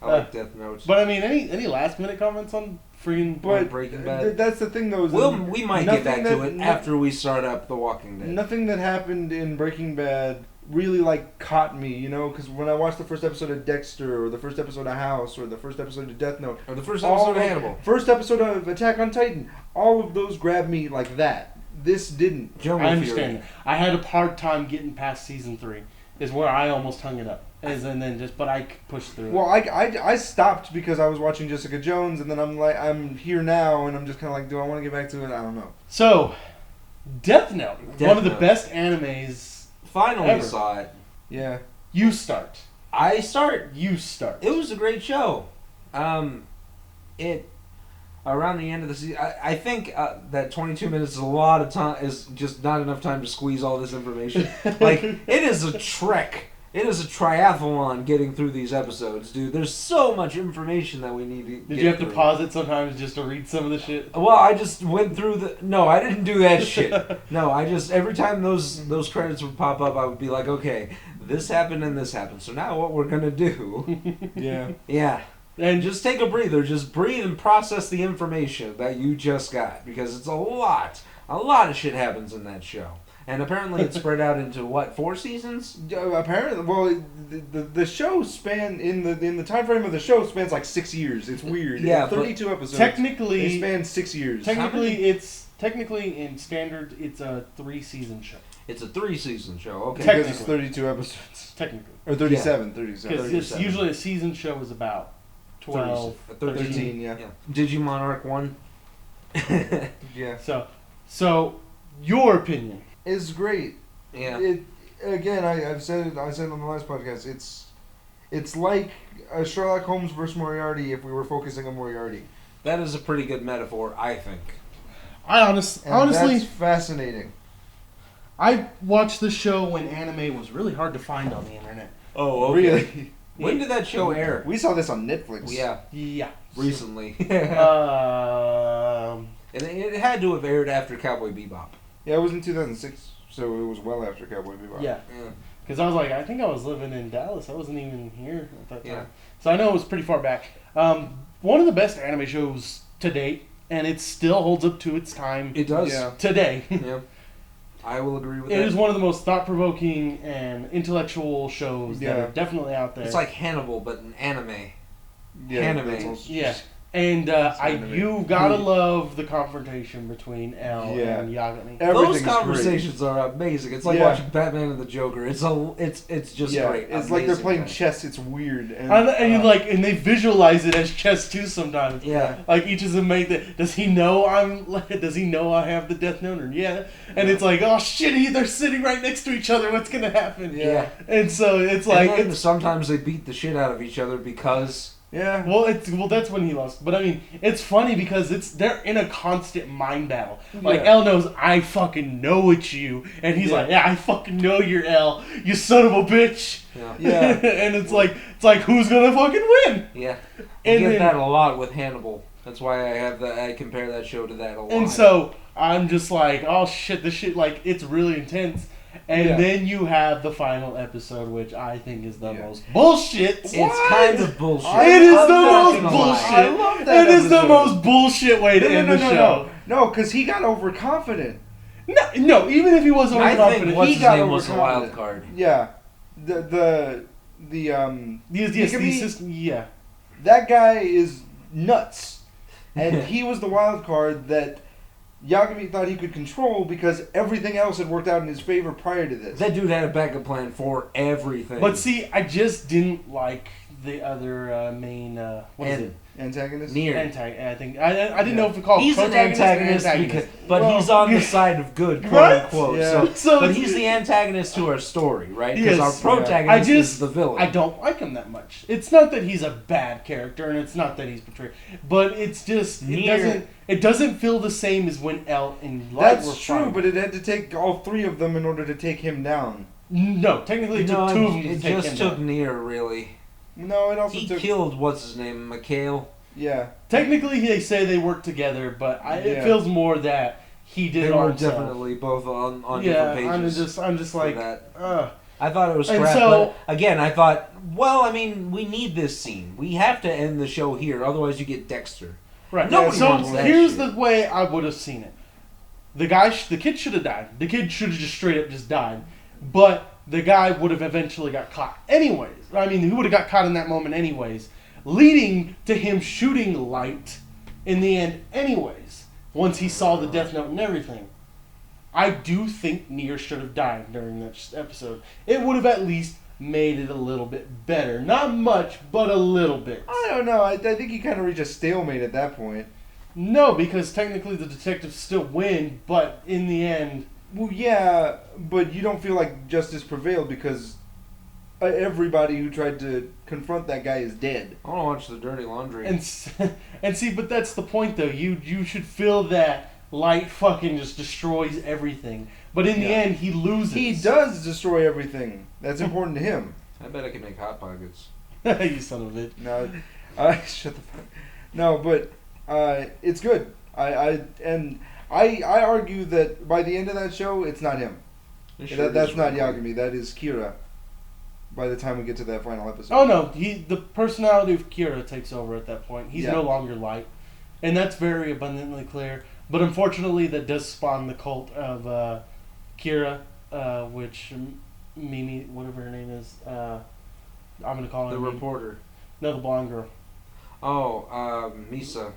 I like Death Note. But I mean, any last minute comments on freaking? But Breaking Bad. that's the thing though. Is We might get back nothing to it that- after we start up The Walking Dead. Nothing that happened in Breaking Bad really caught me, because when I watched the first episode of Dexter or the first episode of House or the first episode of Death Note Or the first all episode of Hannibal. first episode of Attack on Titan, all of those grabbed me like that. This didn't. Jungle I understand Fury. that. I had a hard time getting past season 3. Is where I almost hung it up. But I pushed through. Well, I stopped because I was watching Jessica Jones, and then I'm here now, and I'm just kind of like, do I want to get back to it? I don't know. So, Death Note, Death one of the Note. best animes. Finally Ever. saw it. Yeah. You start. I start. You start. It was a great show. It around the end of the season, I think that 22 minutes is a lot of time. Is just not enough time to squeeze all this information. Like it is a trek. It is a triathlon getting through these episodes, dude. There's so much information that we need to. Did you have to pause it sometimes just to read some of the shit? Well, I just went through the. No, I didn't do that shit. No, I just every time those credits would pop up, I would be like, okay, this happened and this happened. So now what we're gonna do? Yeah. Yeah. And Just take a breather. Just breathe and process the information that you just got, because it's a lot. A lot of shit happens in that show, and apparently it's spread out into 4 seasons? Apparently, well, the show span in the time frame of the show spans 6 years. It's weird. Yeah, 32 episodes. They technically, span 6 years. technically in standard, it's a 3-season show. It's a 3-season show. Okay. Because it's 32 episodes. Technically. Or 37. 37. Because usually a season show is about 12, 13, yeah. Digimon Arc 1. Yeah. So, your opinion. It's great. Yeah. Again, I said it on the last podcast. It's like a Sherlock Holmes versus Moriarty if we were focusing on Moriarty. That is a pretty good metaphor, I think. Honestly, that's fascinating. I watched the show when anime was really hard to find on the internet. Oh, okay. Really? When did that show air? We saw this on Netflix. Yeah. Recently. Um, And it had to have aired after Cowboy Bebop. Yeah, it was in 2006, so it was well after Cowboy Bebop. yeah. Because I was like, I think I was living in Dallas. I wasn't even here at that time. Yeah. So I know it was pretty far back. One of the best anime shows to date, and it still holds up to its time. It does. Yeah. Today. Yeah. I will agree with It that. is one of the most thought-provoking and intellectual shows that are definitely out there. It's like Hannibal, but an anime. Yeah, Anime. that's also- Yeah. And anime. you gotta love the confrontation between L and Yagami. Those Everything's conversations are amazing. It's like watching Batman and the Joker. It's just great. It's like they're Amazing playing thing. chess. It's weird. And they visualize it as chess too sometimes. Yeah. Like each of them make that. Does he know Does he know I have the Death Note? Or yeah. And it's like, oh shit, they're sitting right next to each other. What's gonna happen? Yeah. And so it's like And then sometimes they beat the shit out of each other because Yeah. Well, that's when he lost. But I mean, it's funny because they're in a constant mind battle. Like Yeah. L knows I fucking know it's you, and he's like, yeah, I fucking know you're L, you son of a bitch. Yeah. And it's like who's gonna fucking win? Yeah. You And get then- that a lot with Hannibal. That's why I compare that show to that a lot. And so I'm just like, oh shit, this shit it's really intense. And then you have the final episode, which I think is the most bullshit. It's kind of bullshit. It is I'm the not most gonna lie. bullshit. I love that It is the episode. most bullshit way to end the show. No, because he got overconfident. No, even if he was I think overconfident, what's he his got name was a wild overconfident. card. Yeah. The yeah. that guy is nuts. And he was the wild card that Yagami thought he could control because everything else had worked out in his favor prior to this. That dude had a backup plan for everything. But see, I just didn't like the other main. What is it? Antagonist? Nier. I think I didn't know if we call He's an protagonist or antagonist, antagonist. but he's on the side of good, quote Right? unquote. Yeah. So But it's- he's the antagonist to our story, right? Because Yes. our protagonist is the villain. I don't like him that much. It's not that he's a bad character, and it's not that he's portrayed, but it's just it doesn't feel the same as when L and Light were That's true, fighting. but it had to take all three of them in order to take him down. No, technically it took two of them to it take just him took down. Nier, really. No, it also He took... killed, what's his name, Mikhail? Yeah. Technically, they say they work together, but it Yeah. feels more that he did They it all were himself. definitely both on Yeah, different pages. I'm just for like, that. ugh. I thought it was And crap, so- but again, I thought, well, I mean, we need this scene. We have to end the show here, otherwise you get Dexter. Right. Nobody so wants that here's shit. the way I would have seen it. The kid should have died. The kid should have just straight up just died. But the guy would have eventually got caught anyways. I mean, he would have got caught in that moment anyways, leading to him shooting Light in the end anyways, once he saw the Death Note and everything. I do think Nier should have died during that episode. It would have at least made it a little bit better. Not much, but a little bit. I don't know. I think you kind of reach a stalemate at that point. No, because technically the detectives still win, but in the end... Well, yeah, but you don't feel like justice prevailed because everybody who tried to confront that guy is dead. I want to watch the Dirty Laundry. And see, but that's the point, though. You should feel that Light fucking just destroys everything. But in the end, he loses. He does destroy everything. That's important to him. I bet I can make Hot Pockets. You son of a bitch. No, shut the fuck. No, but it's good. I argue that by the end of that show, it's not him. That's not Yagami. That is Kira. By the time we get to that final episode. Oh no, the personality of Kira takes over at that point. He's Yeah. no longer Light, and that's very abundantly clear. But unfortunately, that does spawn the cult of Kira, which Mimi, whatever her name is, I'm gonna call her The Mimi. reporter. No, the blonde girl. Misa.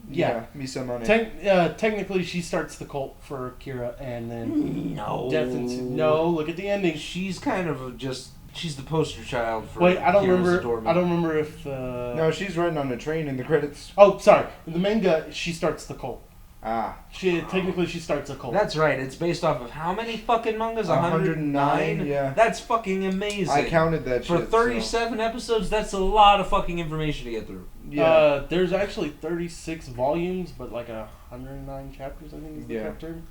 Yeah. Misa Mane. Technically, she starts the cult for Kira, and then No. No, look at the ending. She's kind of she's the poster child for. Wait, I don't Kira's remember. adornment. I don't remember if. No, she's riding on a train in the credits. Oh, sorry. In the manga, she starts the cult. Ah. She starts a cult. That's right. It's based off of how many fucking mangas? 109, yeah. That's fucking amazing. I counted that For shit. 37 episodes, that's a lot of fucking information to get through. Yeah. There's actually 36 volumes, but like 109 chapters, I think is the correct term.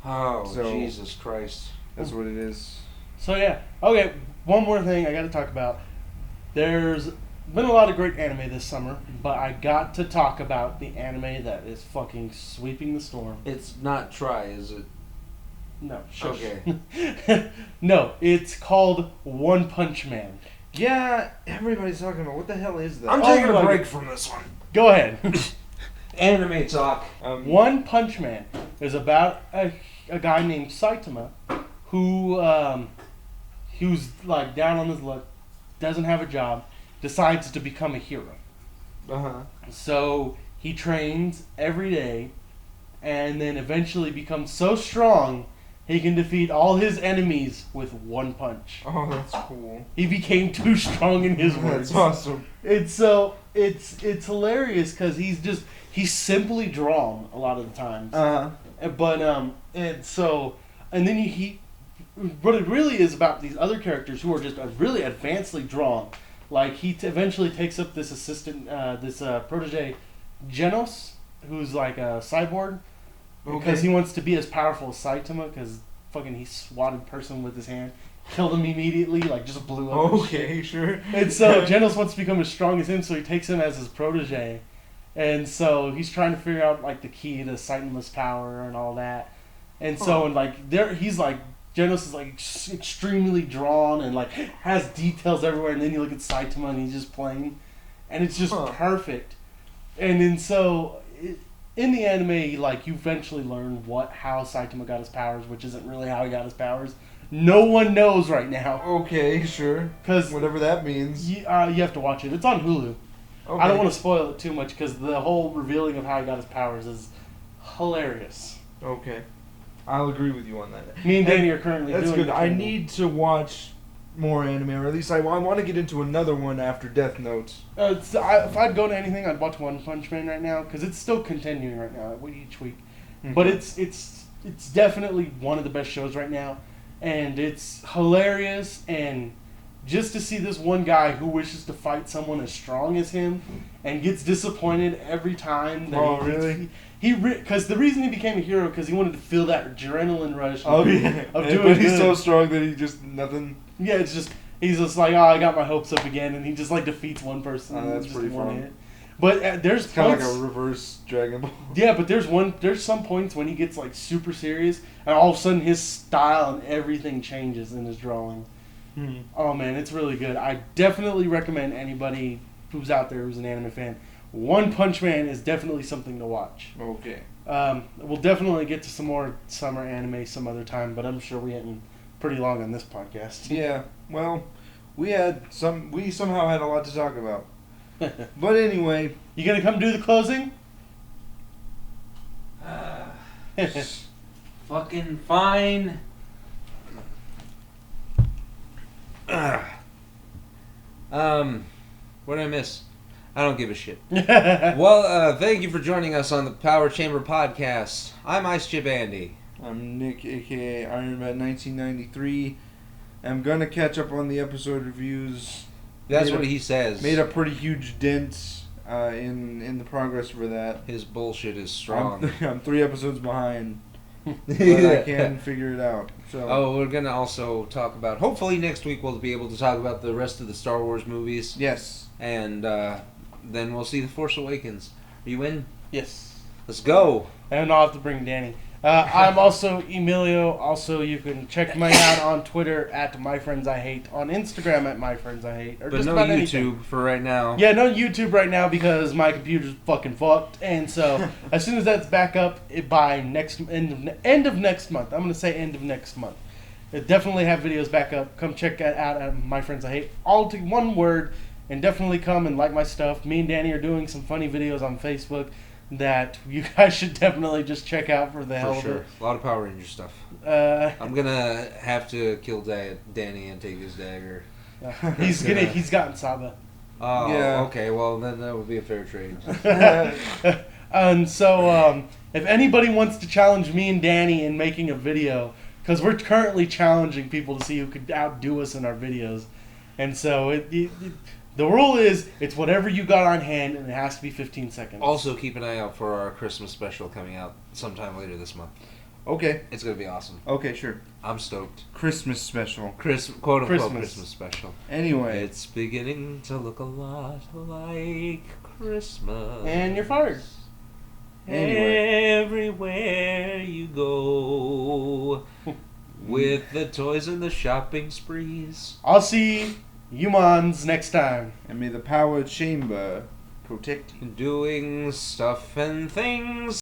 Oh, So- Jesus Christ. That's what it is. So yeah. Okay, one more thing I got to talk about. There's been a lot of great anime this summer, but I got to talk about the anime that is fucking sweeping the storm. It's not Try, is it? No. Shush. Okay. No, it's called One Punch Man. Yeah, everybody's talking about what the hell is that? I'm Oh taking my a break God. from this one. Go ahead. Anime talk. One Punch Man is about a guy named Saitama who's like down on his luck, doesn't have a job, decides to become a hero. Uh-huh. So he trains every day and then eventually becomes so strong he can defeat all his enemies with one punch. Oh, that's cool. He became too strong in his words. That's awesome. It's hilarious because he's simply drawn a lot of the times. Uh-huh. But and then what it really is about these other characters who are just really advancedly drawn. Like he eventually takes up this assistant, protege, Genos, who's like a cyborg, because he wants to be as powerful as Saitama. Because fucking he swatted a person with his hand, killed him immediately, like just blew up. Okay, sure. And so Genos wants to become as strong as him, so he takes him as his protege. And so he's trying to figure out like the key to Saitama's power and all that. And so he's like Genos is like extremely drawn and like has details everywhere. And then you look at Saitama and he's just plain, and it's just perfect. And then in the anime, like you eventually learn how Saitama got his powers, which isn't really how he got his powers. No one knows right now. Okay, sure. Because whatever that means. you have to watch it. It's on Hulu. Okay. I don't want to spoil it too much because the whole revealing of how he got his powers is hilarious. Okay. I'll agree with you on that. Me and Danny are currently That's doing good. I need to watch more anime, or at least I want to get into another one after Death Note. if I'd go to anything, I'd watch One Punch Man right now because it's still continuing right now each week. Okay. But it's definitely one of the best shows right now, and it's hilarious. And just to see this one guy who wishes to fight someone as strong as him and gets disappointed every time. Really? Because the reason he became a hero because he wanted to feel that adrenaline rush. Oh yeah. Of But doing he's good. so strong that he just nothing. Yeah, he's just like, oh, I got my hopes up again, and he just like defeats one person. Oh, that's just pretty one fun. hit. But there's It's kind of points, like a reverse Dragon Ball. yeah, but there's some points when he gets like super serious, and all of a sudden his style and everything changes in his drawing. Oh man, it's really good. I definitely recommend anybody who's out there who's an anime fan. One Punch Man is definitely something to watch. Okay. We'll definitely get to some more summer anime some other time, but I'm sure we're getting pretty long on this podcast. Yeah. Well, we somehow had a lot to talk about. But anyway, You gonna come do the closing? Fucking fine. What did I miss? I don't give a shit. Well, thank you for joining us on the Power Chamber Podcast. I'm Ice Chip Andy. I'm Nick, aka Iron Man 1993. I'm gonna catch up on the episode reviews. That's what he says. Made a pretty huge dent in the progress for that. His bullshit is strong. I'm 3 episodes behind, but I can figure it out. So. Oh, we're gonna also talk about. Hopefully next week we'll be able to talk about the rest of the Star Wars movies. Yes. And then we'll see The Force Awakens. Are you in? Yes. Let's go. And I'll have to bring Danny. I'm also Emilio. Also, you can check me out on Twitter at MyFriendsIHate, on Instagram at MyFriendsIHate, or But just no about YouTube anything. for right now. Yeah, no YouTube right now because my computer's fucking fucked. And so, as soon as that's back up, by end of next month, I'm gonna say end of next month. Definitely have videos back up. Come check that out at My Friends I Hate. All to one word, and definitely come and like my stuff. Me and Danny are doing some funny videos on Facebook that you guys should definitely just check out for the hell For of sure. it. A lot of Power Ranger stuff. I'm gonna have to kill Danny and take his dagger. He's gotten Saba. Oh, Yeah. okay. Well, then that would be a fair trade. And so, if anybody wants to challenge me and Danny in making a video, because we're currently challenging people to see who could outdo us in our videos, and so the rule is it's whatever you got on hand, and it has to be 15 seconds. Also, keep an eye out for our Christmas special coming out sometime later this month. Okay. It's gonna be awesome. Okay, sure. I'm stoked. Christmas special. Quote unquote Christmas. Christmas special. Anyway. It's beginning to look a lot like Christmas. And you're fired. Anyway. Everywhere you go, with the toys and the shopping sprees. I'll see you mons next time. And may the power chamber protect you. Doing stuff and things